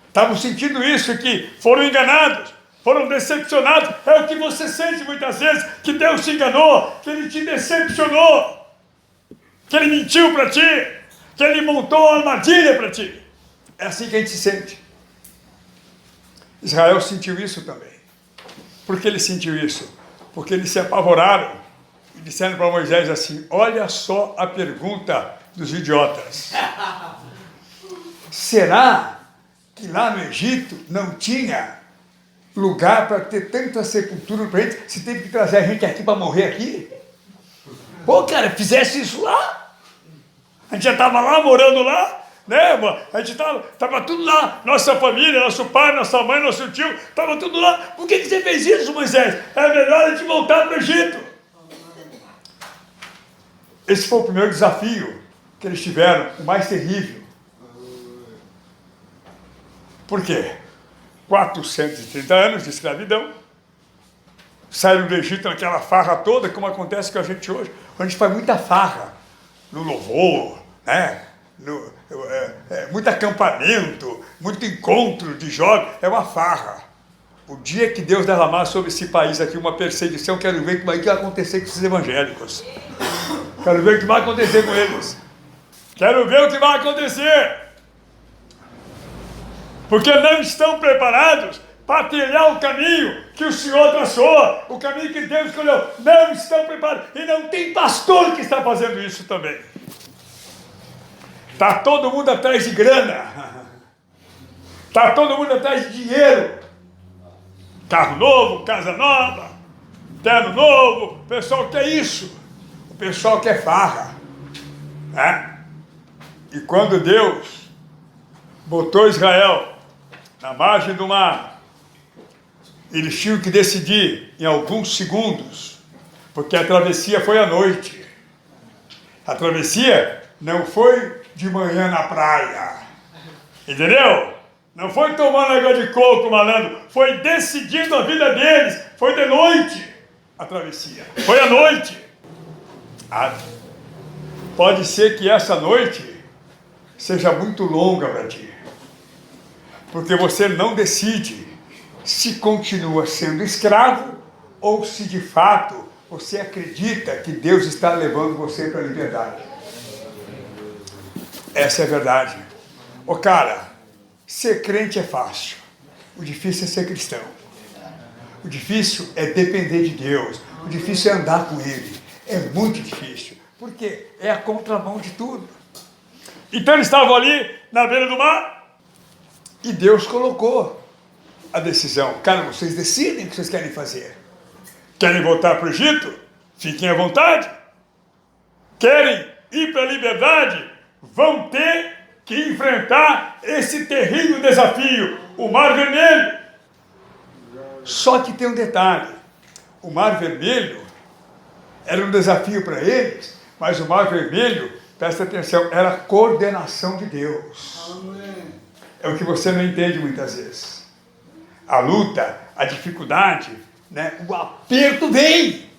Estavam sentindo isso, que foram enganados, foram decepcionados. É o que você sente muitas vezes, que Deus te enganou, que Ele te decepcionou, que Ele mentiu para ti, que Ele montou uma armadilha para ti. É assim que a gente se sente. Israel sentiu isso também. Por que ele sentiu isso? Porque eles se apavoraram e disseram para Moisés assim: olha só a pergunta dos idiotas. Será que lá no Egito não tinha lugar para ter tanta sepultura para a gente? Se teve que trazer a gente aqui para morrer aqui? Pô, cara, fizesse isso lá? A gente já estava lá, morando lá, né? A gente estava tudo lá, nossa família, nosso pai, nossa mãe, nosso tio, estava tudo lá. Por que você fez isso, Moisés? É melhor a gente voltar para o Egito. Esse foi o primeiro desafio que eles tiveram, o mais terrível. Por quê? 430 anos de escravidão, saíram do Egito naquela farra toda, como acontece com a gente hoje. A gente faz muita farra no louvor, né? Muito acampamento, muito encontro de jovens, é uma farra. O dia que Deus derramar sobre esse país aqui uma perseguição, quero ver o que vai acontecer com esses evangélicos. Quero ver o que vai acontecer com eles. Quero ver o que vai acontecer. Porque não estão preparados para trilhar o caminho que o Senhor traçou, o caminho que Deus escolheu. Não estão preparados. E não tem pastor que está fazendo isso também. Está todo mundo atrás de grana. Está todo mundo atrás de dinheiro. Carro novo, casa nova, terno novo. O pessoal quer isso. O pessoal quer farra. Né? E quando Deus botou Israel na margem do mar, eles tinham que decidir em alguns segundos, porque a travessia foi à noite. A travessia não foi de manhã na praia, entendeu? Não foi tomando água de coco, malandro, foi decidindo a vida deles, foi de noite a travessia, foi à noite. Pode ser que essa noite seja muito longa para ti, porque você não decide se continua sendo escravo ou se de fato você acredita que Deus está levando você para a liberdade. Essa é a verdade. Ô cara, ser crente é fácil. O difícil é ser cristão. O difícil é depender de Deus. O difícil é andar com Ele. É muito difícil. Porque é a contramão de tudo. Então eles estavam ali na beira do mar e Deus colocou a decisão. Cara, vocês decidem o que vocês querem fazer. Querem voltar para o Egito? Fiquem à vontade. Querem ir para a liberdade? Vão ter que enfrentar esse terrível desafio, o Mar Vermelho. Só que tem um detalhe. O Mar Vermelho era um desafio para eles, mas o Mar Vermelho, presta atenção, era a coordenação de Deus. Amém. É o que você não entende muitas vezes. A luta, a dificuldade, né? O aperto vem.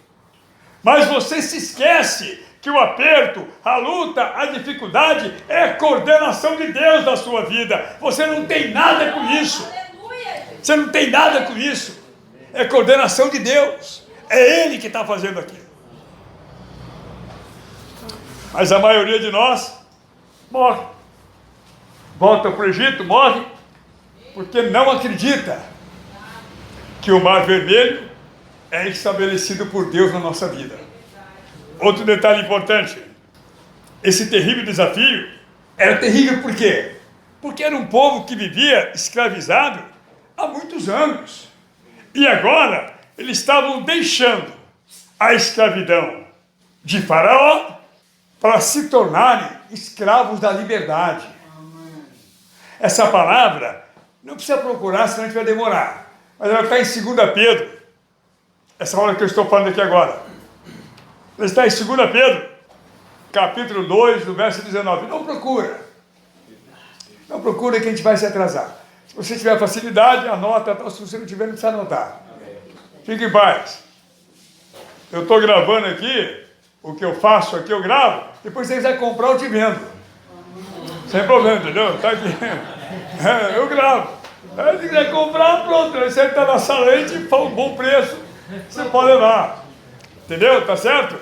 Mas você se esquece que o aperto, a luta, a dificuldade é a coordenação de Deus da sua vida. Você não tem nada com isso. Você não tem nada com isso. É coordenação de Deus. É Ele que está fazendo aquilo. Mas a maioria de nós morre. Volta para o Egito, morre, porque não acredita que o Mar Vermelho é estabelecido por Deus na nossa vida. Outro detalhe importante, esse terrível desafio era terrível por quê? Porque era um povo que vivia escravizado há muitos anos. E agora eles estavam deixando a escravidão de Faraó para se tornarem escravos da liberdade. Essa palavra, não precisa procurar, senão a gente vai demorar. Mas ela está em 2 Pedro. Essa hora que eu estou falando aqui agora. Ela está em 2 Pedro, capítulo 2, do verso 19. Não procura. Não procura que a gente vai se atrasar. Se você tiver facilidade, anota. Se você não tiver, não precisa anotar. Fique em paz. Eu estou gravando aqui, o que eu faço aqui eu gravo, depois você vai comprar eu te vendo. Sem problema, entendeu? Está aqui. Eu gravo. Se quiser comprar, pronto. Você está na sala aí, te fala um bom preço, você pode levar. Entendeu? Tá certo?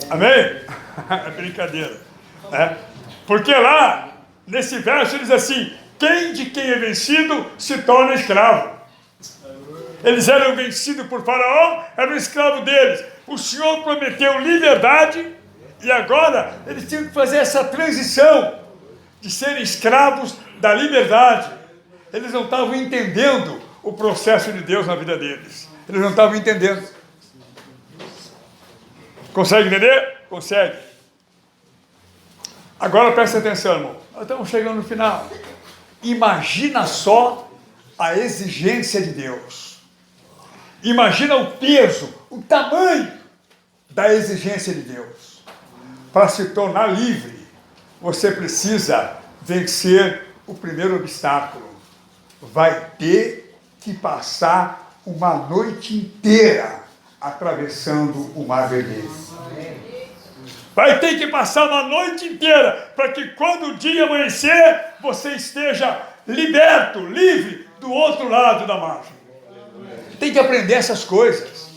Amém? É brincadeira. Porque lá, nesse verso, diz assim: quem de quem é vencido se torna escravo. Eles eram vencidos por Faraó, eram escravos deles. O Senhor prometeu liberdade e agora eles tinham que fazer essa transição de serem escravos da liberdade. Eles não estavam entendendo o processo de Deus na vida deles. Eles não estavam entendendo. Consegue entender? Consegue. Agora presta atenção, irmão. Nós estamos chegando no final. Imagina só a exigência de Deus. Imagina o peso, o tamanho da exigência de Deus. Para se tornar livre, você precisa vencer o primeiro obstáculo. Vai ter que passar uma noite inteira atravessando o Mar Vermelho. Vai ter que passar uma noite inteira para que quando o dia amanhecer, você esteja liberto, livre do outro lado da margem. Tem que aprender essas coisas.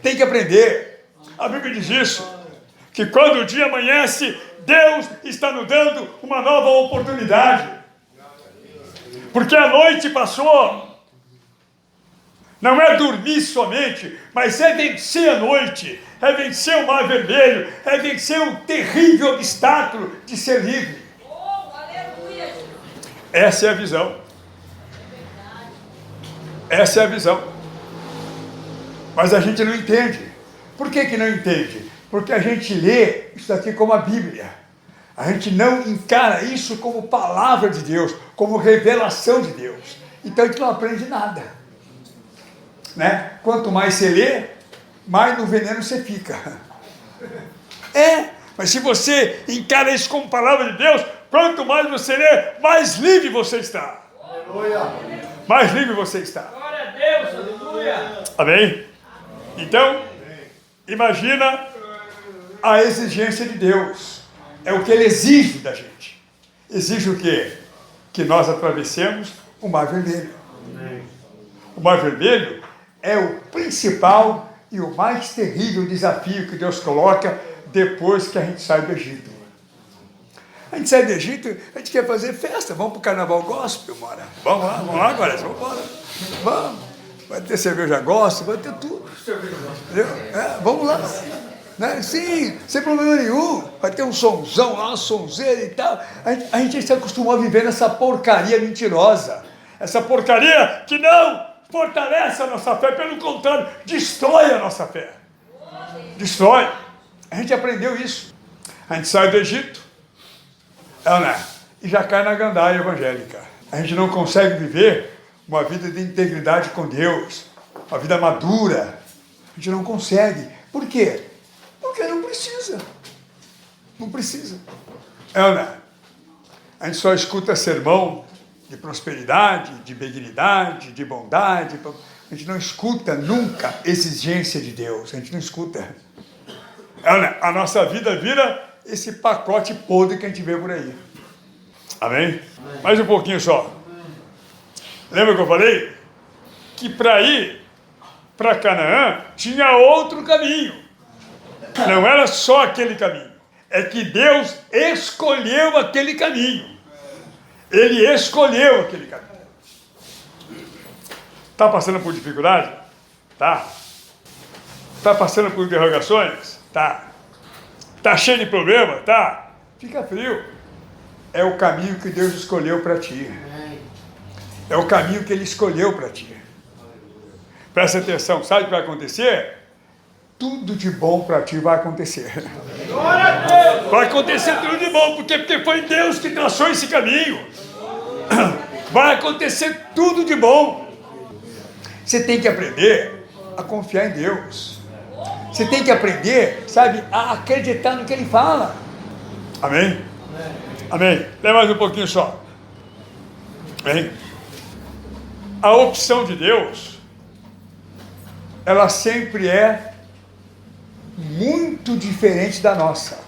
Tem que aprender. A Bíblia diz isso, que quando o dia amanhece, Deus está nos dando uma nova oportunidade. Porque a noite passou. Não é dormir somente, mas é vencer a noite, é vencer o Mar Vermelho, é vencer o terrível obstáculo de ser livre. Essa é a visão. Essa é a visão. Mas a gente não entende. Por que não entende? Porque a gente lê isso aqui como a Bíblia. A gente não encara isso como palavra de Deus, como revelação de Deus. Então a gente não aprende nada. Né? Quanto mais você lê, mais no veneno você fica. Mas se você encara isso como palavra de Deus, quanto mais você lê, mais livre você está. Aleluia. Mais livre você está. Glória a Deus, aleluia. Amém? Então, imagina a exigência de Deus. É o que Ele exige da gente. Exige o quê? Que nós atravessemos o Mar Vermelho. O Mar Vermelho é o principal e o mais terrível desafio que Deus coloca depois que a gente sai do Egito. A gente sai do Egito, a gente quer fazer festa, vamos para o carnaval gospel, mora. Vamos lá agora, vamos embora. Vamos. Vai ter cerveja gospel, vai ter tudo. Entendeu? Vamos lá. Né? Sim, sem problema nenhum. Vai ter um sonzão lá, uma sonzeira e tal. A gente se acostumou a viver nessa porcaria mentirosa. Essa porcaria que não fortalece a nossa fé, pelo contrário, destrói a nossa fé. Destrói. A gente aprendeu isso. A gente sai do Egito, e já cai na gandaia evangélica. A gente não consegue viver uma vida de integridade com Deus, uma vida madura. A gente não consegue. Por quê? Porque não precisa. Não precisa. A gente só escuta sermão de prosperidade, de benignidade, de bondade. A gente não escuta nunca exigência de Deus. A gente não escuta. A nossa vida vira esse pacote podre que a gente vê por aí. Amém? Mais um pouquinho só. Lembra que eu falei? Que para ir para Canaã tinha outro caminho. Não era só aquele caminho. É que Deus escolheu aquele caminho. Ele escolheu aquele caminho. Está passando por dificuldade? Tá. Está passando por interrogações? Tá. Está cheio de problema? Tá. Fica frio. É o caminho que Deus escolheu para ti. É o caminho que Ele escolheu para ti. Presta atenção, sabe o que vai acontecer? Tudo de bom para ti vai acontecer. Vai acontecer tudo de bom, porque foi Deus que traçou esse caminho. Vai acontecer tudo de bom. Você tem que aprender a confiar em Deus. Você tem que aprender, sabe, a acreditar no que Ele fala. Amém? Amém. Lê mais um pouquinho só. Amém? A opção de Deus, ela sempre é muito diferente da nossa.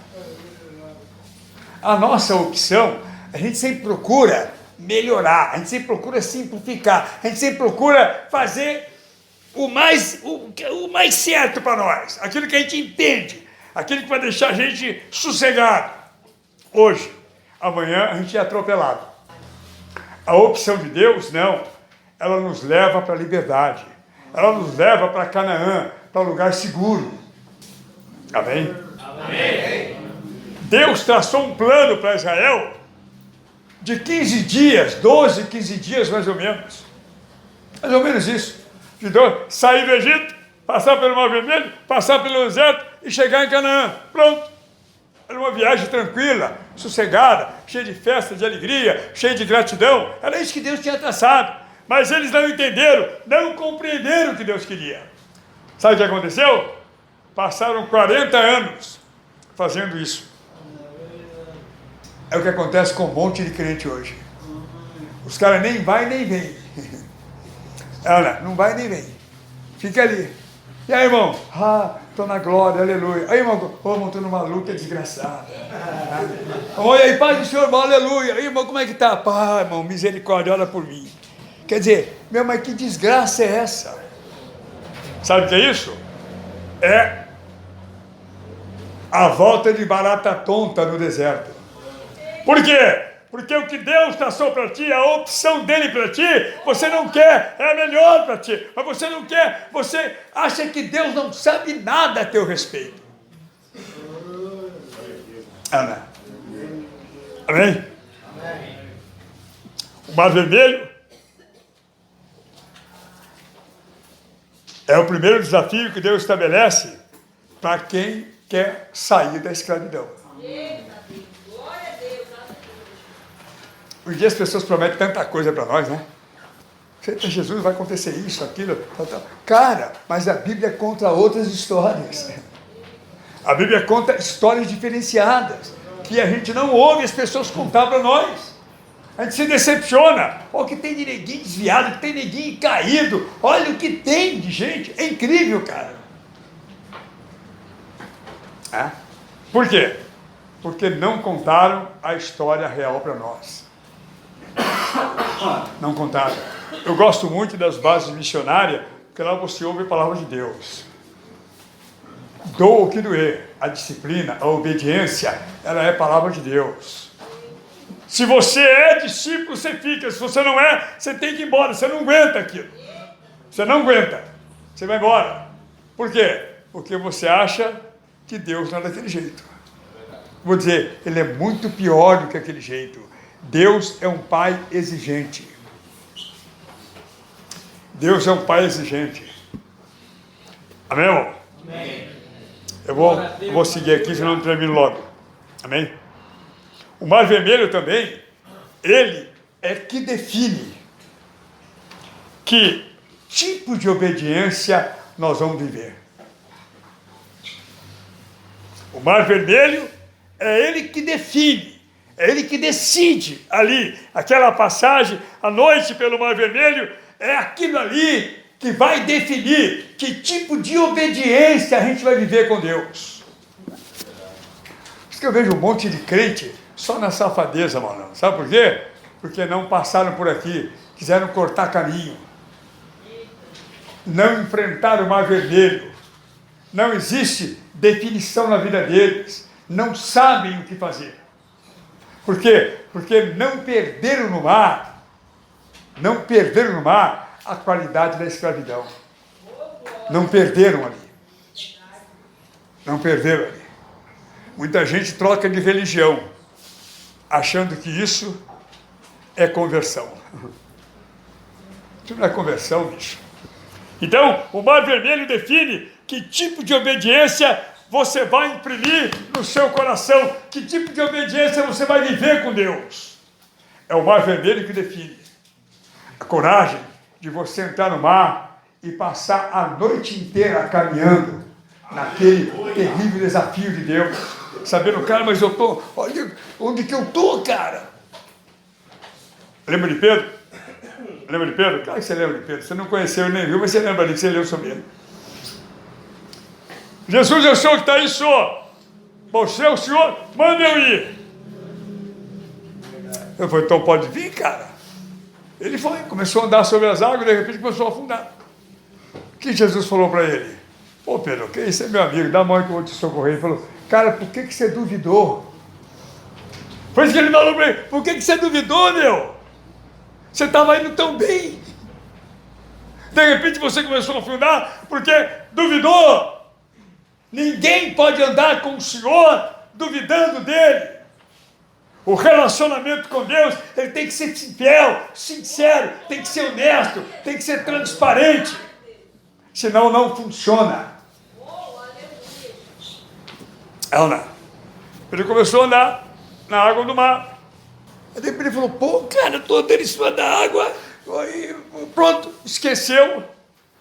A nossa opção, a gente sempre procura melhorar, a gente sempre procura simplificar, a gente sempre procura fazer o mais certo para nós, aquilo que a gente entende, aquilo que vai deixar a gente sossegado. Hoje, amanhã a gente é atropelado. A opção de Deus, não, ela nos leva para a liberdade, ela nos leva para Canaã, para um lugar seguro. Amém? Amém. Deus traçou um plano para Israel de 15 dias, 12, 15 dias mais ou menos. Mais ou menos isso. Sair do Egito, passar pelo Mar Vermelho, passar pelo deserto e chegar em Canaã. Pronto. Era uma viagem tranquila, sossegada, cheia de festa, de alegria, cheia de gratidão. Era isso que Deus tinha traçado. Mas eles não entenderam, não compreenderam o que Deus queria. Sabe o que aconteceu? Passaram 40 anos fazendo isso. É o que acontece com um monte de crente hoje. Os caras nem vai nem vem. Não vai nem vem. Fica ali. E aí, irmão? Estou na glória, aleluia. Aí, irmão, irmão, estou numa luta desgraçada. Oi, aí, paz do Senhor, irmão, aleluia. Aí, irmão, como é que tá? Pá, irmão, misericórdia, ora por mim. Quer dizer, meu, mas que desgraça é essa? Sabe o que é isso? É a volta de barata tonta no deserto. Por quê? Porque o que Deus traçou para ti, a opção dele para ti, você não quer, é a melhor para ti, mas você não quer, você acha que Deus não sabe nada a teu respeito. Amém? Amém? O Mar Vermelho é o primeiro desafio que Deus estabelece para quem quer sair da escravidão. Hoje em dia as pessoas prometem tanta coisa para nós, né? Jesus vai acontecer isso, aquilo, tal. Cara, mas a Bíblia conta outras histórias. A Bíblia conta histórias diferenciadas, que a gente não ouve as pessoas contar para nós. A gente se decepciona. Olha o que tem de neguinho desviado, que tem neguinho caído. Olha o que tem de gente. É incrível, cara. Por quê? Porque não contaram a história real para nós. Não contaram. Eu gosto muito das bases missionárias, porque lá você ouve a palavra de Deus. Doa o que doer. A disciplina, a obediência, ela é a palavra de Deus. Se você é discípulo, você fica. Se você não é, você tem que ir embora. Você não aguenta aquilo. Você não aguenta. Você vai embora. Por quê? Porque você acha que Deus não é daquele jeito. Vou dizer, Ele é muito pior do que aquele jeito. Deus é um pai exigente. Deus é um pai exigente. Amém, irmão? Amém. Eu vou seguir aqui, senão não termino logo. Amém? O Mar Vermelho também, ele é que define que tipo de obediência nós vamos viver. O Mar Vermelho é ele que define. É ele que decide ali, aquela passagem, à noite pelo Mar Vermelho, é aquilo ali que vai definir que tipo de obediência a gente vai viver com Deus. Por isso que eu vejo um monte de crente só na safadeza, mano. Sabe por quê? porque não passaram por aqui, quiseram cortar caminho, não enfrentaram o mar vermelho, não existe definição na vida deles, não sabem o que fazer. Por quê? Porque não perderam no mar a qualidade da escravidão. Não perderam ali. Não perderam ali. Muita gente troca de religião, achando que isso é conversão. Isso não é conversão, bicho. Então, o mar vermelho define que tipo de obediência você vai imprimir no seu coração, que tipo de obediência você vai viver com Deus. É o mar vermelho que define a coragem de você entrar no mar e passar a noite inteira caminhando naquele terrível desafio de Deus, sabendo, cara, mas eu tô, olha onde que eu tô, cara. Lembra de Pedro? Lembra de Pedro? Claro que você lembra de Pedro. Você não conheceu nem viu, mas você lembra ali que você leu sobre ele. Jesus, eu sou o que está aí, senhor. Você é o senhor, manda eu ir. Eu falei, então pode vir, cara. Ele foi, começou a andar sobre as águas, de repente começou a afundar. O que Jesus falou para ele? Pô, Pedro, que isso é meu amigo, dá a mão que eu vou te socorrer. Ele falou, cara, por que você duvidou? Foi isso que ele falou para ele, por que você duvidou, meu? Você estava indo tão bem. De repente você começou a afundar porque duvidou. Ninguém pode andar com o Senhor duvidando dele. O relacionamento com Deus, ele tem que ser fiel, sincero, tem que ser honesto, tem que ser transparente. Senão não funciona. Ele começou a andar na água do mar. Aí depois ele falou, pô, cara, eu estou andando em cima da água. Aí, pronto, esqueceu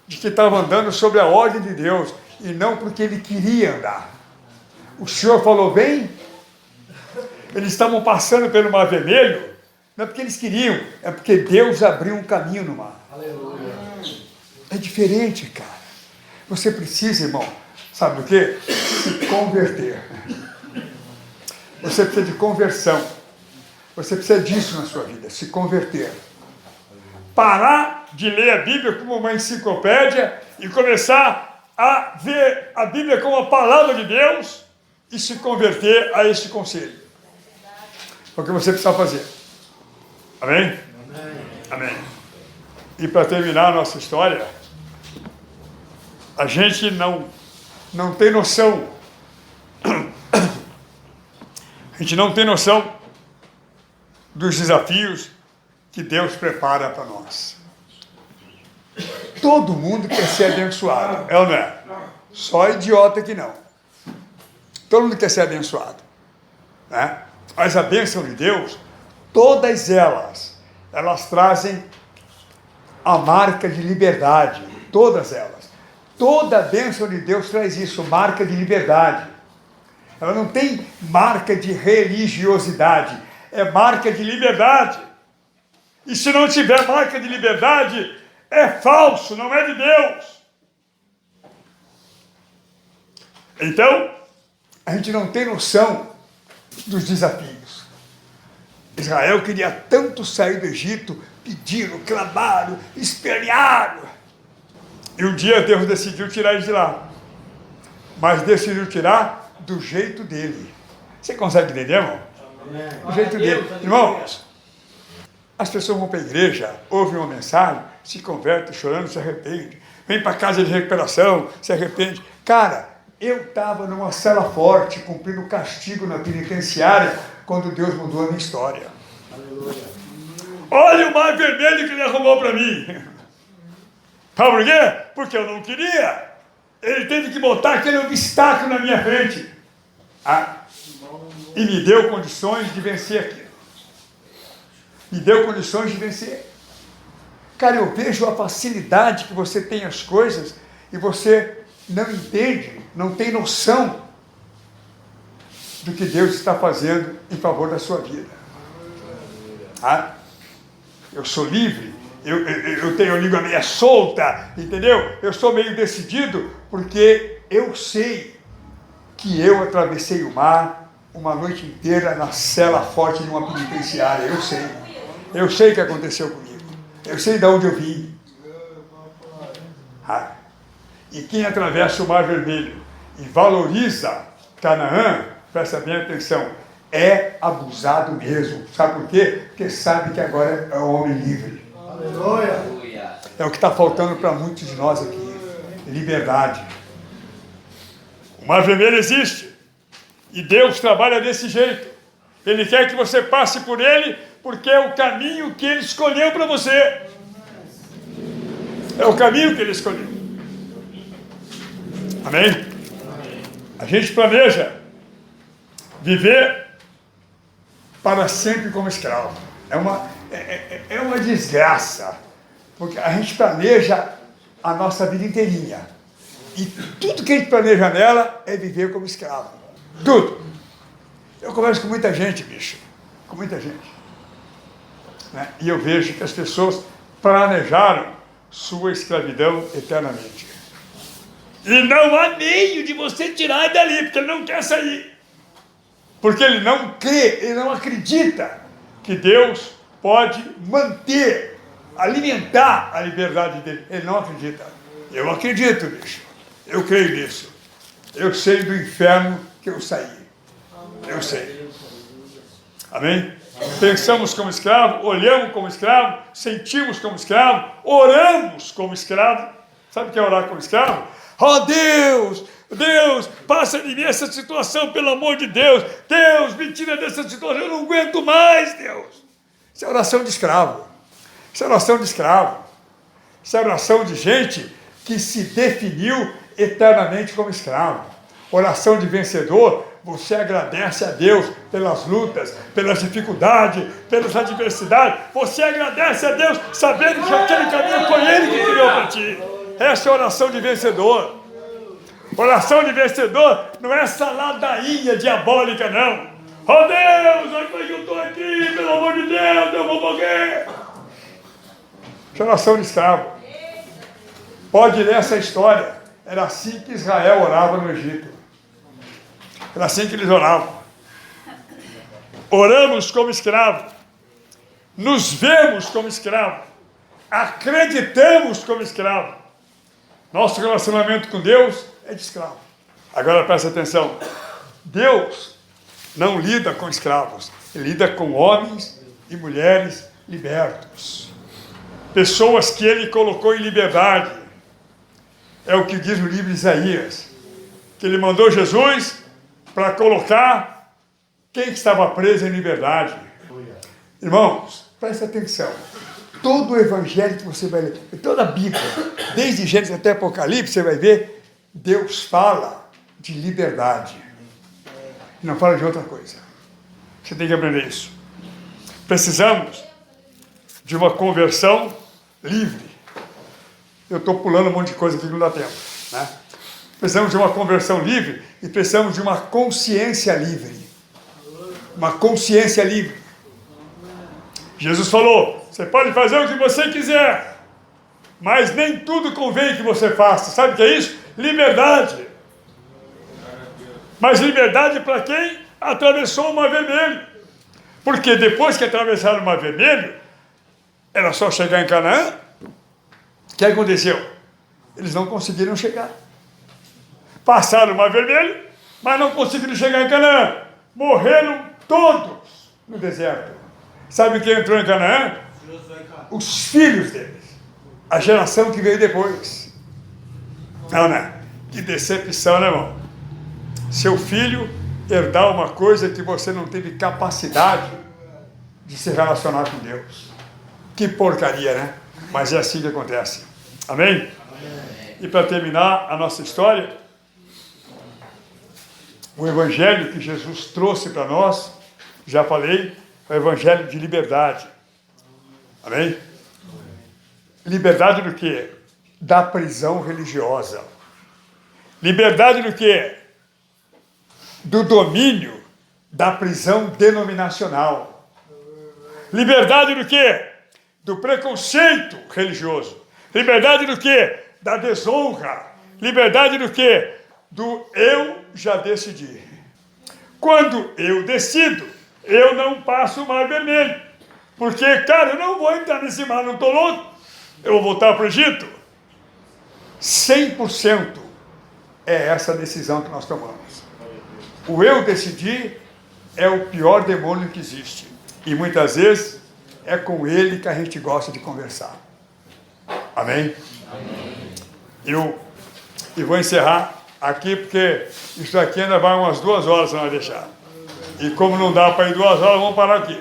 de que estava andando sobre a ordem de Deus e não porque ele queria andar. O Senhor falou, vem. Eles estavam passando pelo Mar Vermelho, não é porque eles queriam, é porque Deus abriu um caminho no mar. Aleluia. É diferente, cara. Você precisa, irmão, sabe o quê? Se converter. Você precisa de conversão. Você precisa disso na sua vida, se converter. Parar de ler a Bíblia como uma enciclopédia e começar a ver a Bíblia como a palavra de Deus e se converter a este conselho. É o que você precisa fazer. Amém? Amém. E para terminar a nossa história, a gente não tem noção. A gente não tem noção dos desafios que Deus prepara para nós. Todo mundo quer ser abençoado, é ou não é? Só idiota que não. Todo mundo quer ser abençoado, né? Mas a bênção de Deus, todas elas trazem a marca de liberdade, todas elas. Toda a bênção de Deus traz isso, marca de liberdade. Ela não tem marca de religiosidade, é marca de liberdade. E se não tiver marca de liberdade, é falso, não é de Deus. Então, a gente não tem noção dos desafios. Israel queria tanto sair do Egito, pediram, clamaram, espernearam. E um dia Deus decidiu tirar eles de lá. Mas decidiu tirar do jeito dele. Você consegue entender, irmão? Do jeito dele. Irmãos, as pessoas vão para a igreja, ouvem uma mensagem, se convertem, chorando, se arrependem. Vem para a casa de recuperação, se arrepende. Cara, eu estava numa cela forte, cumprindo castigo na penitenciária, quando Deus mudou a minha história. Aleluia. Olha o mar vermelho que ele arrumou para mim. Sabe por quê? Porque eu não queria. Ele teve que botar aquele obstáculo na minha frente. E me deu condições de vencer aquilo. Me deu condições de vencer. Cara, eu vejo a facilidade que você tem as coisas e você não entende, não tem noção do que Deus está fazendo em favor da sua vida. Eu sou livre, eu tenho a língua meia solta, entendeu? Eu sou meio decidido porque eu sei que eu atravessei o mar uma noite inteira na cela forte de uma penitenciária, eu sei. Eu sei o que aconteceu comigo. Eu sei de onde eu vim. E quem atravessa o Mar Vermelho e valoriza Canaã, presta bem atenção, é abusado mesmo. Sabe por quê? Porque sabe que agora é um homem livre. Aleluia. É o que está faltando para muitos de nós aqui. Liberdade. O Mar Vermelho existe. E Deus trabalha desse jeito. Ele quer que você passe por ele, porque é o caminho que ele escolheu para você. É o caminho que ele escolheu. Amém? A gente planeja viver para sempre como escravo. É uma desgraça. Porque a gente planeja a nossa vida inteirinha. E tudo que a gente planeja nela é viver como escravo. Tudo. Eu converso com muita gente, bicho. Com muita gente. Né? E eu vejo que as pessoas planejaram sua escravidão eternamente. E não há meio de você tirar dali, porque ele não quer sair. Porque ele não crê, ele não acredita que Deus pode manter, alimentar a liberdade dele. Ele não acredita. Eu acredito nisso. Eu creio nisso. Eu sei do inferno que eu saí. Eu sei. Amém? Pensamos como escravo, olhamos como escravo, sentimos como escravo, oramos como escravo. Sabe o que é orar como escravo? Oh Deus, Deus, passa de mim essa situação, pelo amor de Deus. Deus, me tira dessa situação, eu não aguento mais, Deus. Isso é oração de escravo. Isso é oração de escravo. Isso é oração de gente que se definiu eternamente como escravo. Oração de vencedor, você agradece a Deus pelas lutas, pelas dificuldades, pelas adversidades. Você agradece a Deus sabendo que aquele caminho foi Ele que criou para ti. Essa é a oração de vencedor. Oração de vencedor não é essa ladainha diabólica, não. Oh Deus, agora que eu estou aqui, pelo amor de Deus, eu vou morrer. Isso é oração de escravo. Pode ler essa história. Era assim que Israel orava no Egito. Era assim que eles oravam. Oramos como escravo. Nos vemos como escravo. Acreditamos como escravo. Nosso relacionamento com Deus é de escravo. Agora presta atenção. Deus não lida com escravos. Ele lida com homens e mulheres libertos. Pessoas que Ele colocou em liberdade. É o que diz o livro de Isaías. Que Ele mandou Jesus para colocar quem estava preso em liberdade. Irmãos, preste atenção. Todo o evangelho que você vai ler, toda a Bíblia, desde Gênesis até Apocalipse, você vai ver, Deus fala de liberdade. Não fala de outra coisa. Você tem que aprender isso. Precisamos de uma conversão livre. Eu estou pulando um monte de coisa aqui que não dá tempo, né? Precisamos de uma conversão livre e precisamos de uma consciência livre. Uma consciência livre. Jesus falou, você pode fazer o que você quiser, mas nem tudo convém que você faça. Sabe o que é isso? Liberdade. Mas liberdade para quem atravessou o Mar Vermelho. Porque depois que atravessaram o Mar Vermelho, era só chegar em Canaã. O que aconteceu? Eles não conseguiram chegar. Passaram o Mar Vermelho, mas não conseguiram chegar em Canaã. Morreram todos no deserto. Sabe quem entrou em Canaã? Os filhos deles. A geração que veio depois. Não, né? Que decepção, né, irmão? Seu filho herdar uma coisa que você não teve capacidade de se relacionar com Deus. Que porcaria, né? Mas é assim que acontece. Amém? E para terminar a nossa história, o evangelho que Jesus trouxe para nós, já falei, é o evangelho de liberdade. Amém? Liberdade do quê? Da prisão religiosa. Liberdade do quê? Do domínio da prisão denominacional. Liberdade do quê? Do preconceito religioso. Liberdade do quê? Da desonra. Liberdade do quê? Do eu já decidi. Quando eu decido, eu não passo o Mar Vermelho. Porque, cara, eu não vou entrar nesse mar, não estou louco. Eu vou voltar para o Egito. 100% é essa a decisão que nós tomamos. O eu decidir é o pior demônio que existe. E muitas vezes é com ele que a gente gosta de conversar. Amém? Amém. E vou encerrar aqui, porque isso aqui ainda vai umas 2 horas se nós deixar. E como não dá para ir 2 horas, vamos parar aqui.